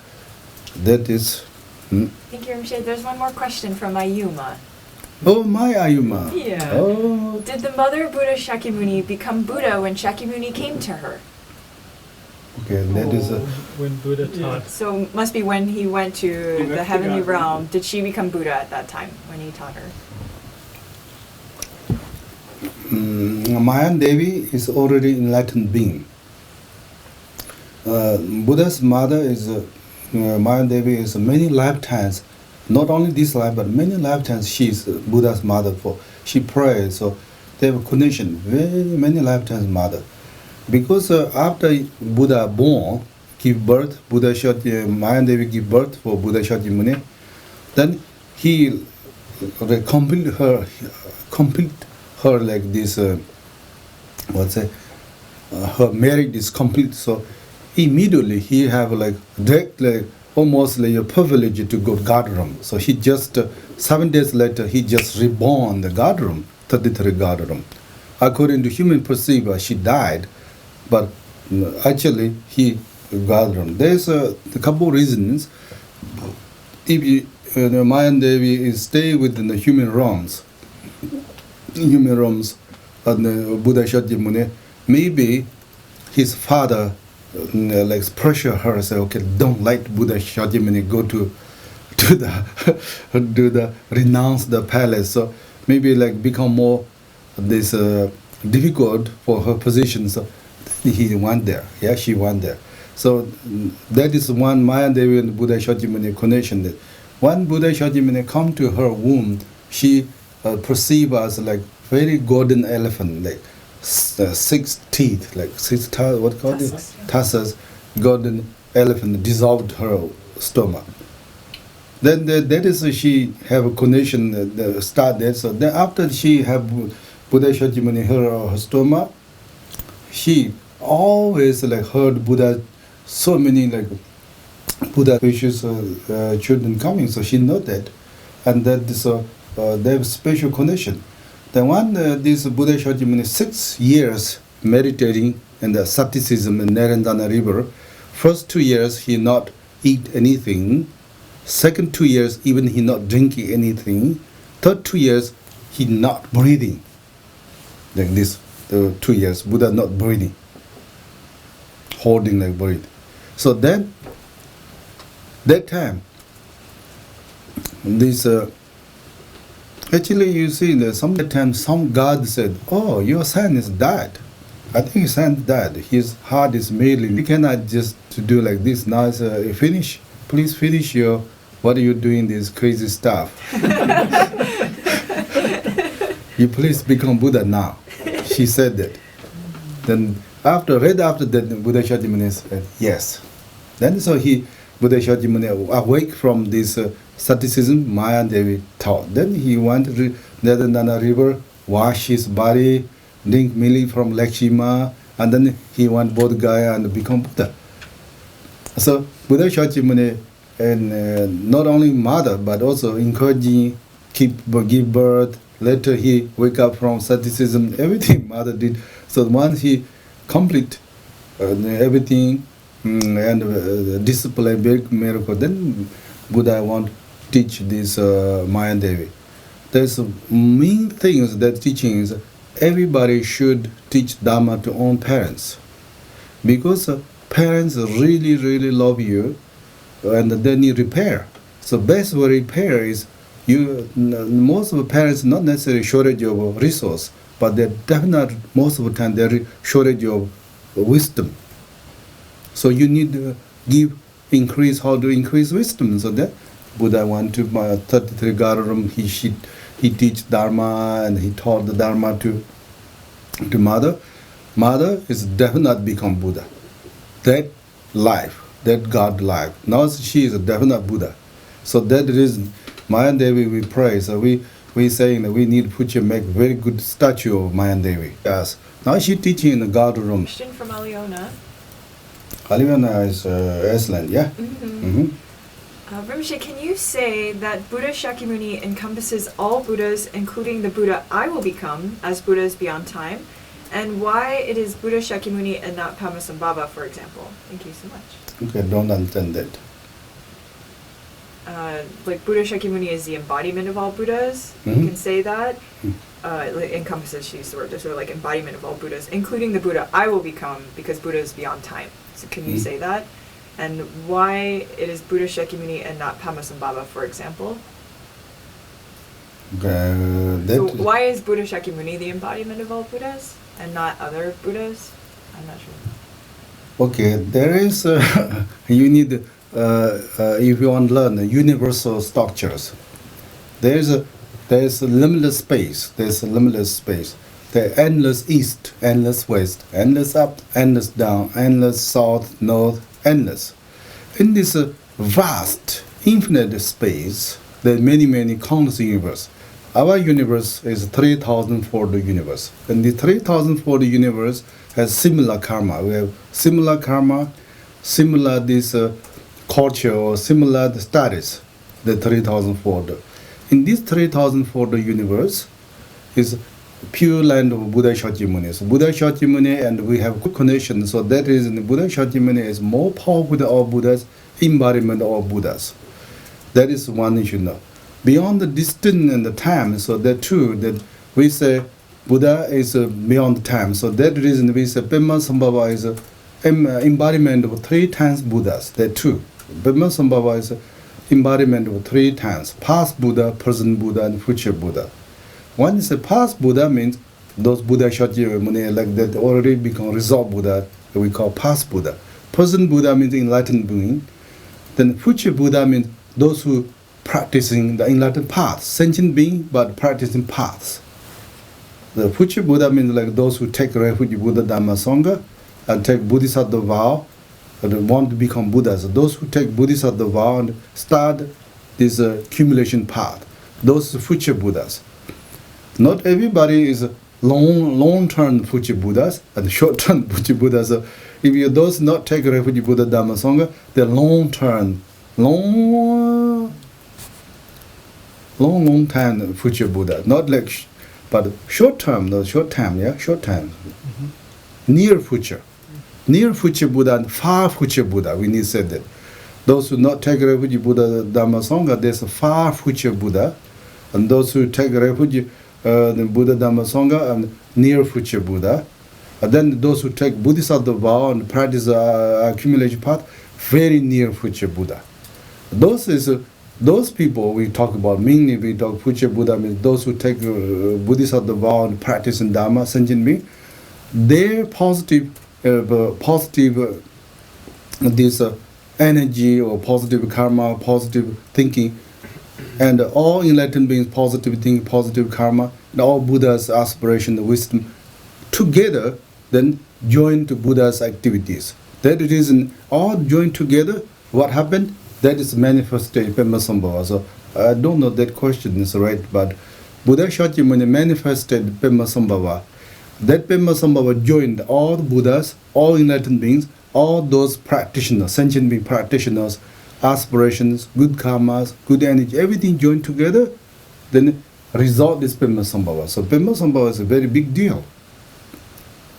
That is. Thank you, Rinpoche. There's one more question from Ayuma. Oh, my Ayuma. Yeah. Oh. Did the mother Buddha Shakyamuni become Buddha when Shakyamuni came to her? Okay, that is. When Buddha taught. So must be when he went to the heavenly realm. Did she become Buddha at that time when he taught her? Mayan Devi is already enlightened being. Buddha's mother is Mayan Devi is many lifetimes, not only this life but many lifetimes she is Buddha's mother. For she prays, so they have a connection, very many lifetimes mother. Because after Buddha born, give birth, Mayan Devi give birth for Buddha Shakyamuni, then he complete her like this. Her marriage is complete. So immediately he have like direct, like almost like a privilege to go to guard room. So he just 7 days later he just reborn the guard room, 33 guard room. According to human perceiver, she died, but actually he guard room. There's a couple reasons. If Mayan Devi is stay within the human realms, and Buddha Shakyamuni, maybe his father like pressure her, say, okay, don't let Buddha Shakyamuni go to the renounce the palace. So maybe like become more this difficult for her position. So he went there. Yeah, she went there. So that is one Mayan Devi and Buddha Shakyamuni connection. That when Buddha Shakyamuni come to her womb, she perceive as like very golden elephant, like 6 teeth, like 6 what called it? Tusks, golden elephant dissolved her stomach. Then that is she have a connection start there. So then after she have Buddha Shakyamuni her stomach, she always like heard Buddha, so many like Buddha auspicious children coming. So she know that, and that is they have special connection. Then when this Buddha Shakyamuni 6 years meditating in the asceticism in Narendana river, first 2 years he not eat anything, second 2 years even he not drinking anything, third 2 years he not breathing. Like this, the 2 years Buddha not breathing, holding like breath. So then, that time, this actually you see that sometimes some God said, "Oh, your son is dead. I think his son died. His heart is merely. You cannot just to do like this. Now it's finish. Please finish your. What are you doing? This crazy stuff. You please become Buddha now." She said that. Then right after that, Buddha Shakyamuni said yes. Then so Buddha Shakyamuni awake from this asceticism, Mayan Devi taught. Then he went to Narendana river, wash his body, drink milk from Lakshma, and then he went Bodh Gaya and become Buddha. So Buddha Shakyamuni and not only mother but also encouraging, give birth. Later he wake up from asceticism. Everything mother did. So once he complete everything and discipline, big miracle, then Buddha want to teach this Mayan Devi. There's main things that teaching is everybody should teach Dharma to own parents, because parents really, really love you and they need repair. So best way repair is most of the parents not necessarily shortage of resource, but they're definitely most of the time they're shortage of wisdom. So you need to increase how to increase wisdom. So that Buddha went to 33 Garuram, he teach Dharma and he taught the Dharma to mother. Mother is definitely become Buddha. That life, that God life. Now she is a definite Buddha. So that reason, Mayan Devi we pray. So we saying that we need to make very good statue of Mayan Devi. Yes. Now she teaching in the God room. Question from Aliona. Aliona is Iceland, yeah? Rinpoche, can you say that Buddha Shakyamuni encompasses all Buddhas, including the Buddha I will become, as Buddhas beyond time? And why it is Buddha Shakyamuni and not Padmasambhava, for example? Thank you so much. Okay, don't understand that. like Buddha Shakyamuni is the embodiment of all Buddhas. You can say that. It encompasses, she used the word, sort of like embodiment of all Buddhas, including the Buddha I will become, because Buddha is beyond time. So can you say that? And why it is Buddha Shakyamuni and not Padmasambhava, for example? So why is Buddha Shakyamuni the embodiment of all Buddhas and not other Buddhas? I'm not sure. Okay, there is, you need, if you want to learn universal structures, there's a limitless space, the endless east, endless west, endless up, endless down, endless south, north, endless. In this vast, infinite space, there are many, many countless universe. Our universe is 3,000-fold universe. And the 3,000-fold universe has similar karma. We have similar karma, similar this culture, or similar status, the 3,000-fold. In this 3,000-fold universe is pure land of Buddha Shakyamuni. So Buddha Shakyamuni and we have good connection. So that reason Buddha Shakyamuni is more powerful than all Buddhas, embodiment of all Buddhas. That is one you should know. Beyond the distance and the time, so that too, that we say Buddha is beyond time. So that reason we say Padmasambhava is embodiment of 3 times Buddhas. That too. Padmasambhava is embodiment of 3 times. Past Buddha, present Buddha, and future Buddha. One is a past Buddha means those Buddha Shakyamuni like that already become resolved Buddha, we call past Buddha. Present Buddha means enlightened being. Then future Buddha means those who practicing the enlightened path, sentient being but practicing paths. The future Buddha means like those who take refuge in Buddha Dhamma Sangha and take Bodhisattva vow and want to become Buddhas. Those who take Bodhisattva vow and start this accumulation path, those are future Buddhas. Not everybody is long-term future Buddhas and short-term future Buddhas. So if you those not take refuge in Buddha Dhamma Sangha, they're long-term, long time future Buddha, not like, but short time, near future Buddha and far future Buddha. We need to say that those who not take refuge in Buddha Dhamma Sangha, there's a far future Buddha, and those who take refuge in Buddha Dhamma Sangha and near future Buddha, and then those who take Bodhisattva vow and practice accumulation path, very near future Buddha. Those people we talk about, mainly we talk future Buddha means those who take Bodhisattva vow and practice in Dhamma, sentient being, their positive this energy or positive karma, positive thinking, and all enlightened beings, positive thinking, positive karma, and all Buddha's aspiration, the wisdom, together then join to Buddha's activities. That it is all joined together. What happened? That is manifested Padmasambhava. So I don't know that question is right, but Buddha Shakyamuni manifested Padmasambhava. That Padmasambhava joined all the Buddhas, all enlightened beings, all those practitioners, sentient being practitioners, aspirations, good karmas, good energy, everything joined together, then result is Padmasambhava. So Padmasambhava is a very big deal.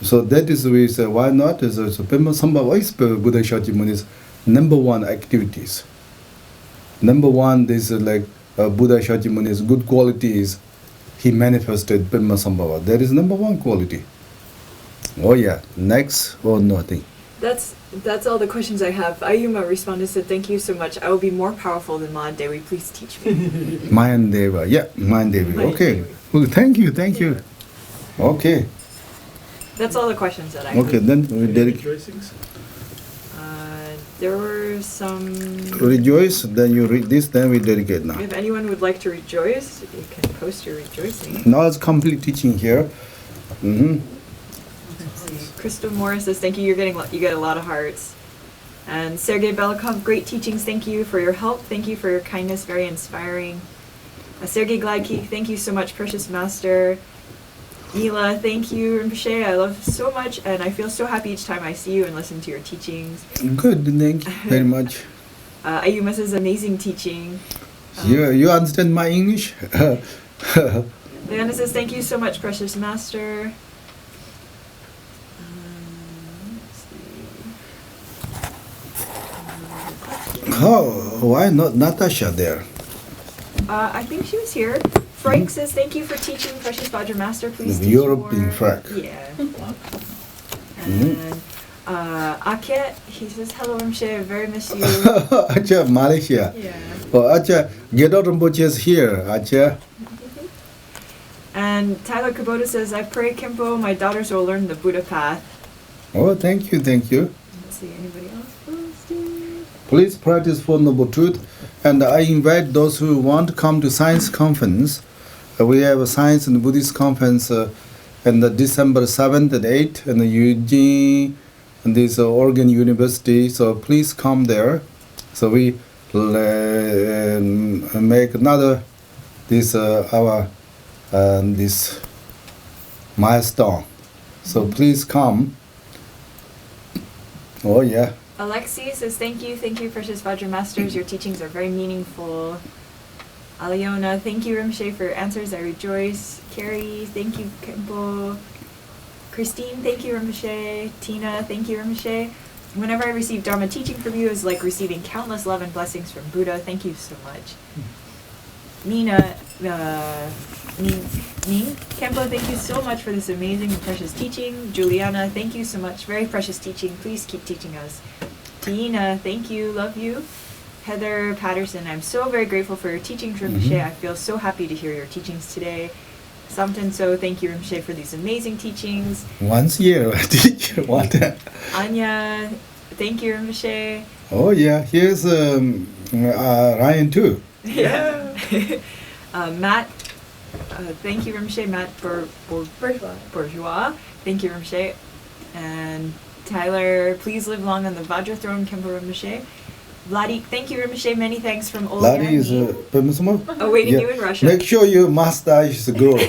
So that is we say, why not? So Padmasambhava is Buddha Shakyamuni's number one activities. Number one, this is like Buddha Shakyamuni's good qualities. He manifested Padmasambhava. That is number one quality. Oh yeah, next or nothing. That's all the questions I have. Ayuma responded, said, thank you so much. I will be more powerful than Mahadevi. Please teach me. Mahadevi, yeah, Mahadevi. Okay. Well, thank you. Okay. That's all the questions that I have. Okay, then we dedicate. There were some... Rejoice, then you read this, then we dedicate now. If anyone would like to rejoice, you can post your rejoicing. Now it's complete teaching here. Let's see. Crystal Morris says, thank you, you get a lot of hearts. And Sergei Belikov, great teachings, thank you for your help, thank you for your kindness, very inspiring. Sergei Gladkey, thank you so much, precious master. Mila, thank you, Rinpoche, I love so much, and I feel so happy each time I see you and listen to your teachings. Good, thank you very much. Ayuma says, amazing teaching. You understand my English? Leanna says, thank you so much, precious master. Let's see. Why not Natasha there? I think she was here. Frank says, thank you for teaching Precious Vajra Master. Please teach European more. Frank. Yeah. And Aket, he says, hello, Rinpoche, I very miss you. Acha, Malaysia. Yeah. Oh, Acha, Gedo Rinpoche is here, Acha. And Tyler Kubota says, I pray, Khenpo, my daughters will learn the Buddha Path. Oh, thank you, thank you. Let's see, anybody else posted? Please practice Four Noble Truth. And I invite those who want to come to Science Conference. We have a Science and Buddhist Conference in the December 7th and 8th in the Eugene, and this Oregon University. So please come there. So we make another this this milestone. So please come. Oh yeah. Alexi says, thank you, Precious Vajra Masters. Your teachings are very meaningful. Aliona, thank you, Rinpoche, for your answers. I rejoice. Carrie, thank you, Khenpo. Christine, thank you, Rinpoche. Tina, thank you, Rinpoche. Whenever I receive Dharma teaching from you, it's like receiving countless love and blessings from Buddha. Thank you so much. Nina, Khenpo, thank you so much for this amazing and precious teaching. Juliana, thank you so much. Very precious teaching. Please keep teaching us. Tina, thank you. Love you. Heather Patterson, I'm so very grateful for your teachings, Rinpoche. I feel so happy to hear your teachings today. Samten So, thank you, Rinpoche, for these amazing teachings. Once a year I teach one time. Anya, thank you, Rinpoche. Oh yeah, here's Ryan too. Yeah. Matt, thank you, Rinpoche. Matt Bourgeois. Thank you, Rinpoche. And Tyler, please live long on the Vajra throne, Khenpo Rinpoche. Vladi, thank you, Rinpoche. Many thanks from Old Vladi is awaiting you in Russia. Make sure your mustache grow.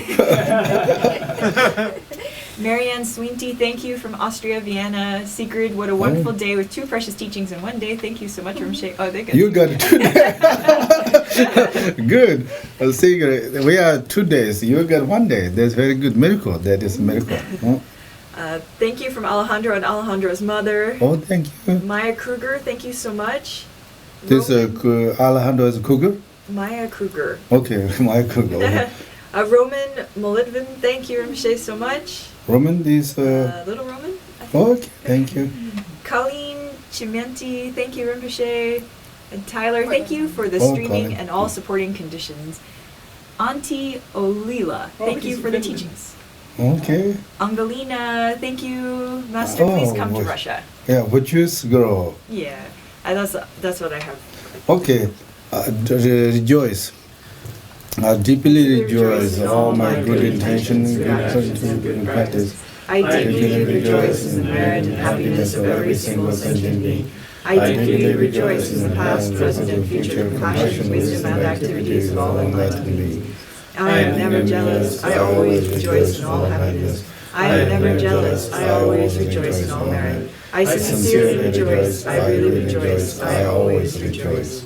Marianne Swinty, thank you from Austria, Vienna. Sigrid, what a wonderful day with two precious teachings in one day. Thank you so much, Rinpoche. Oh, they got you got it. Good. Sigrid, we are 2 days. You got 1 day. That's very good miracle. That is a miracle. Thank you from Alejandro and Alejandro's mother. Oh, thank you. Maya Kruger, thank you so much. This Alejandro is Kruger? Maya Kruger. Okay, Maya Kruger. Roman Molidvin, thank you, Rinpoche, so much. Roman is... Little Roman? Okay, thank you. Colleen Chimenti, thank you, Rinpoche. And Tyler, thank you for the streaming Colleen. and all supporting conditions. Auntie Olila, thank you for the teachings. Okay. Angelina, thank you. Master, please come to Russia. Yeah, which is girl. Yeah, that's what I have. Okay, rejoice. I deeply rejoice in all my good intentions, good practice. I deeply rejoice in the merit and happiness of every single sentient being. I deeply rejoice in the past, present, and future compassion, wisdom, and activities of all enlightened beings. I am never jealous, I always rejoice in all happiness. I am never jealous, I always rejoice in all merit. I sincerely rejoice, I really rejoice, I always rejoice.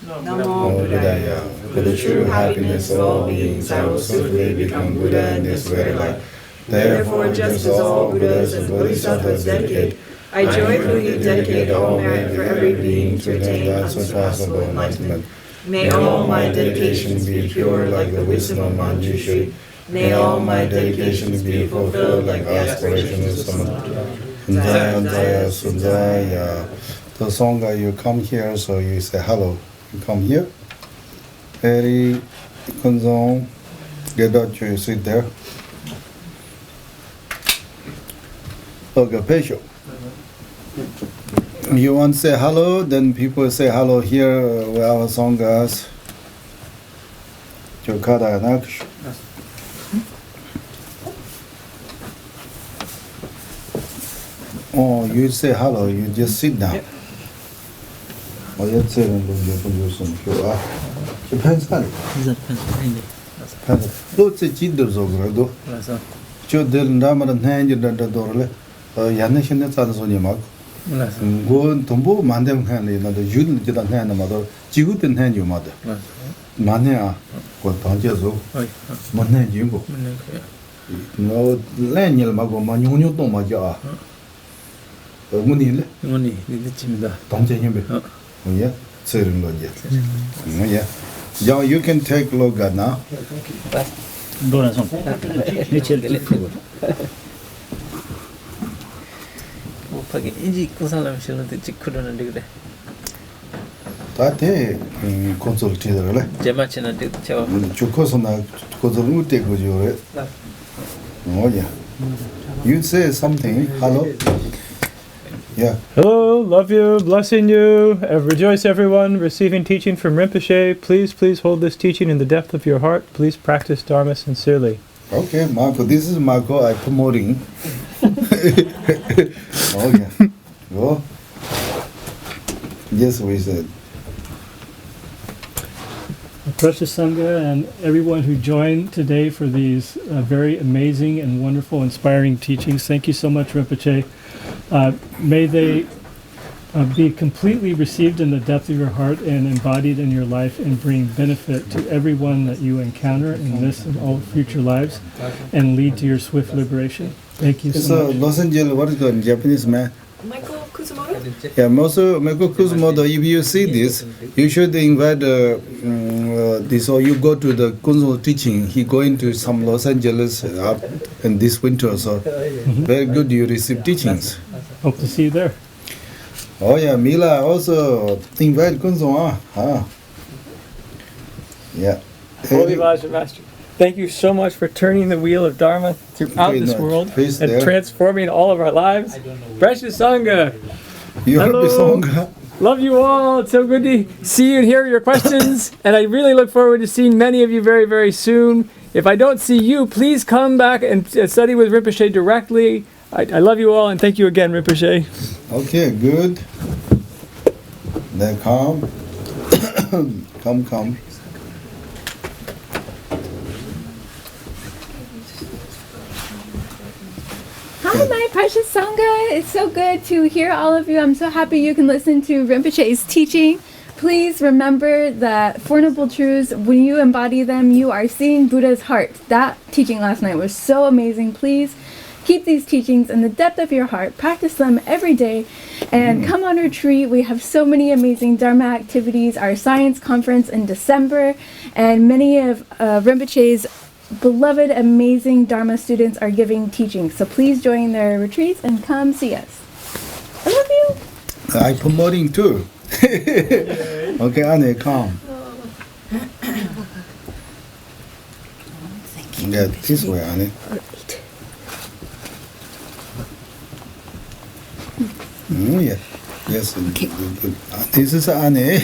Namo Buddhaya. For the true happiness of all beings, I will swiftly become Buddha in this very life. Therefore, just as all Buddhas and Bodhisattvas dedicate, I joyfully dedicate all merit for every being to attain unsurpassable enlightenment. May all my dedications be pure like the wisdom of Manjushri. May all my dedications be fulfilled like the aspiration of Samadhi. Jaya Sundaya. So Sangha, you come here, so you say hello. You come here. Very 𝐿 get out, you sit there. Okay, patient. You want to say hello, then people say hello here where our Sanghas. Choga Naksh. Oh, you say hello, you just sit down. Oh, you say hello. Depends on it. Lots of children over there. Children, Ramana, Nandy, and the Dorle. Yanishan, that's on your mark. Go to Tumbo, Mandam Hanley, not the Judin did not hand the mother. Jigut didn't hand your mother. Mania, what Tanjazo, Mana Jimbo. No, Laniel Mago, Manuno, Maja. Munil, Money, the Chimda. Tanja. Oh, yeah. certain logic. Yeah. Now you can take look at now. Tate consulted. Chukosona 𝐿 Oh yeah. You say something. Hello. Yeah. Hello, love you, blessing you. Rejoice, everyone, receiving teaching from Rinpoche. Please hold this teaching in the depth of your heart. Please practice Dharma sincerely. Okay, Marco. This is Marco. I'm promoting. Oh yeah. Go. Yes, we said. Precious Sangha and everyone who joined today for these very amazing and wonderful, inspiring teachings. Thank you so much, Rinpoche. May they be completely received in the depth of your heart and embodied in your life and bring benefit to everyone that you encounter in this and all future lives and lead to your swift liberation. Thank you so much. Los Angeles, what is called in Japanese, man? Michael Kusumoto? Yeah, Michael Kusumoto, if you see this, you should invite this, or you go to the Kunzo teaching. He going to some Los Angeles up in this winter, so very good you receive teachings. Hope to see you there. Oh yeah, Mila also invite Kunzo. Yeah. Holy Master, thank you so much for turning the wheel of Dharma throughout this world and transforming all of our lives. Precious Sangha, Hello. Love you all. It's so good to see you and hear your questions. And I really look forward to seeing many of you very, very soon. If I don't see you, please come back and study with Rinpoche directly. I love you all and thank you again, Rinpoche. Okay, good. Then come. come. Hi, my precious Sangha. It's so good to hear all of you. I'm so happy you can listen to Rinpoche's teaching. Please remember that Four Noble Truths, when you embody them, you are seeing Buddha's heart. That teaching last night was so amazing. Please keep these teachings in the depth of your heart. Practice them every day. And come on retreat. We have so many amazing Dharma activities. Our science conference in December. And many of Rinpoche's beloved, amazing Dharma students are giving teachings. So please join their retreats and come see us. I love you. I'm promoting too. Okay, Anne, come. Yeah, this way, Anne. Yeah. Yes. Okay. This is Anne.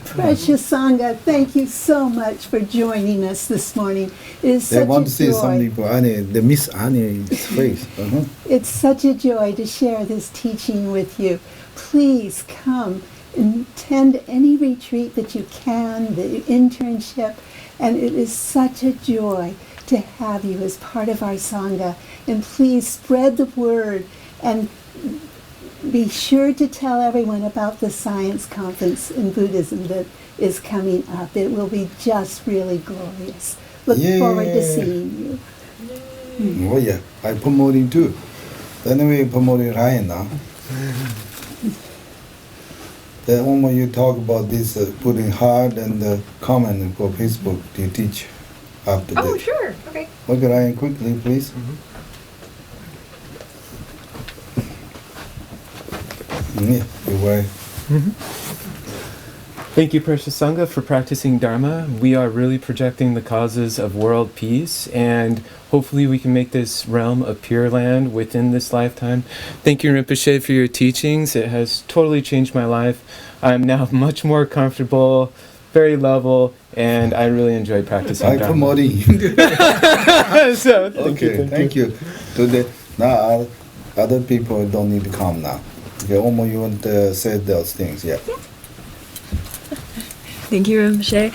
Precious Sangha, thank you so much for joining us this morning. It is They such want a to see some joy. people, Anne, they miss Anne's face. It's such a joy to share this teaching with you. Please come and attend any retreat that you can, the internship, and it is such a joy to have you as part of our Sangha. And please spread the word and be sure to tell everyone about the science conference in Buddhism that is coming up. It will be just really glorious. Look forward to seeing you. Oh yeah, I'm promoting too. Then we promoting Ryan now. Then when you talk about this putting hard and comment for Facebook, do you teach after that? Oh, sure. Okay. Okay, Ryan, quickly, please. Yeah, you're right. Thank you, Precious Sangha, for practicing Dharma. We are really projecting the causes of world peace, and hopefully we can make this realm a pure land within this lifetime. Thank you, Rinpoche, for your teachings. It has totally changed my life. I'm now much more comfortable, very level, and I really enjoy practicing I'm Dharma. promoting. So, Thank you. Today, now other people don't need to come now. Okay, Omo, you want to say those things, yeah. Thank you, Rinpoche.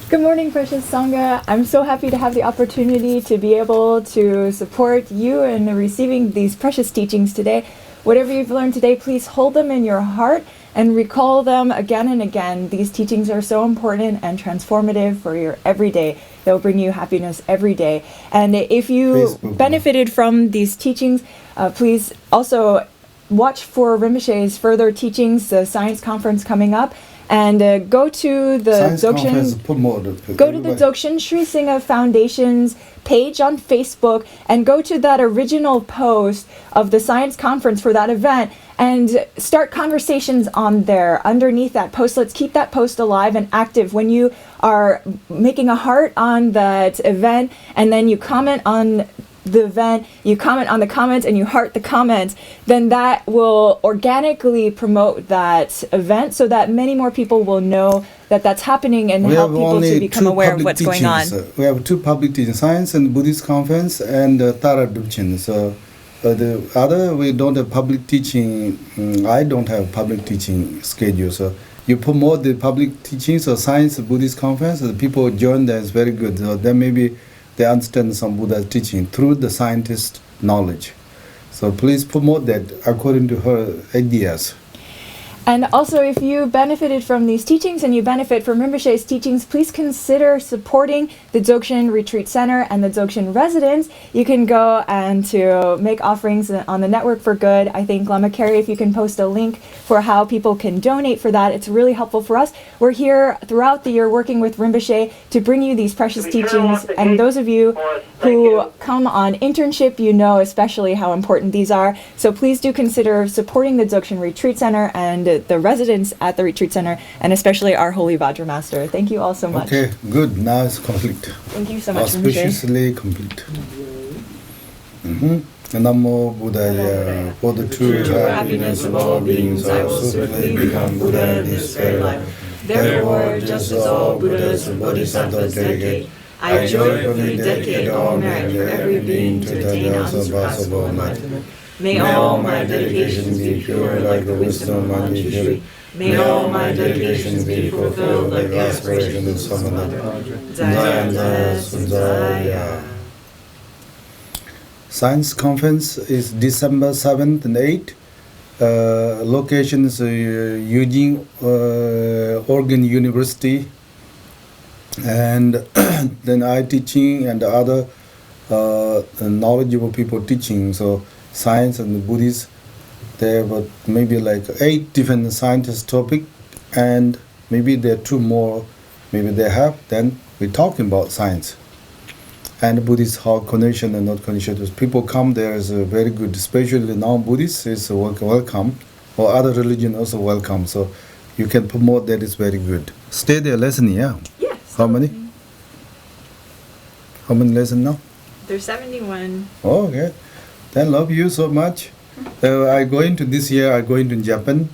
Good morning, precious Sangha. I'm so happy to have the opportunity to be able to support you in receiving these precious teachings today. Whatever you've learned today, please hold them in your heart and recall them again and again. These teachings are so important and transformative for your everyday. They'll bring you happiness every day. And if you benefited from these teachings, please also watch for Rinpoche's further teachings, the science conference coming up. And go to the Science conference Dzogchen. Go to the Dzogchen Sri Singha Foundation's page on Facebook and go to that original post of the science conference for that event and start conversations on there underneath that post. Let's keep that post alive and active. When you are making a heart on that event and then you comment on the event, you comment on the comments and you heart the comments, then that will organically promote that event so that many more people will know that that's happening and help people to become aware of what's going on. We have two public teachings, Science and Buddhist Conference and Lhabab Duchen. So the other, we don't have public teaching. I don't have public teaching schedule. So you promote the public teachings of Science Buddhist Conference, the people join that is very good. So then maybe they understand some Buddha's teaching through the scientist knowledge. So please promote that according to her ideas. And also, if you benefited from these teachings and you benefit from Rinpoche's teachings, please consider supporting the Dzogchen Retreat Center and the Dzogchen residents. You can go and to make offerings on the Network for Good. I think, Lama Carey, if you can post a link for how people can donate for that, it's really helpful for us. We're here throughout the year working with Rinpoche to bring you these precious teachings. And those of you who come on internship, you know especially how important these are. So please do consider supporting the Dzogchen Retreat Center and the residents at the Retreat Center, and especially our Holy Vajra Master. Thank you all so much. Okay, good. Now it's complete. Thank you so much, Auspiciously complete. Namo Buddhaya. For the true happiness of all beings, I will certainly become Buddha in this very life. Therefore, just as all Buddhas and Bodhisattvas dedicate, I joyfully dedicate all merit for every being to attain unsurpassable enlightenment. May all my dedications be pure like the wisdom of Shri. May all my dedications be fulfilled like the aspirations of Sangha. Science conference is December 7th and 8th. Location is Eugene Oregon University. And then I teaching and other knowledgeable people teaching. So Science and Buddhist, there were maybe like 8 different scientist topic, and maybe there are 2 more, maybe they have, then we're talking about science. And Buddhist, how conditioned and not conditioned. People come there is very good, especially non-Buddhist is welcome, or other religion also welcome. So you can promote that, is very good. Stay there, lesson, yeah? Yes. How many? How many lessons now? There's 71. Oh, okay. Then love you so much. I going to this year. I going to Japan,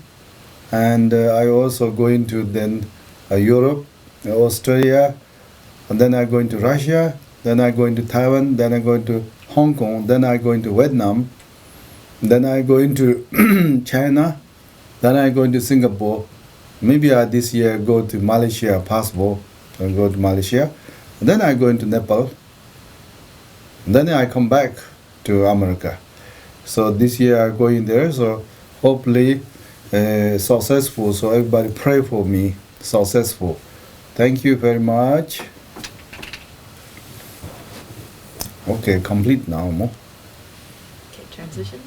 and I also going to then Europe, Australia, and then I going to Russia. Then I going to Taiwan. Then I going to Hong Kong. Then I going to Vietnam. Then I going to China. Then I going to Singapore. Maybe I this year go to Malaysia, possible, and go to Malaysia. Then I going to Nepal. Then I come back to America. So this year I'm going there, so hopefully successful. So everybody pray for me, successful. Thank you very much. Okay, complete now. Okay, transition.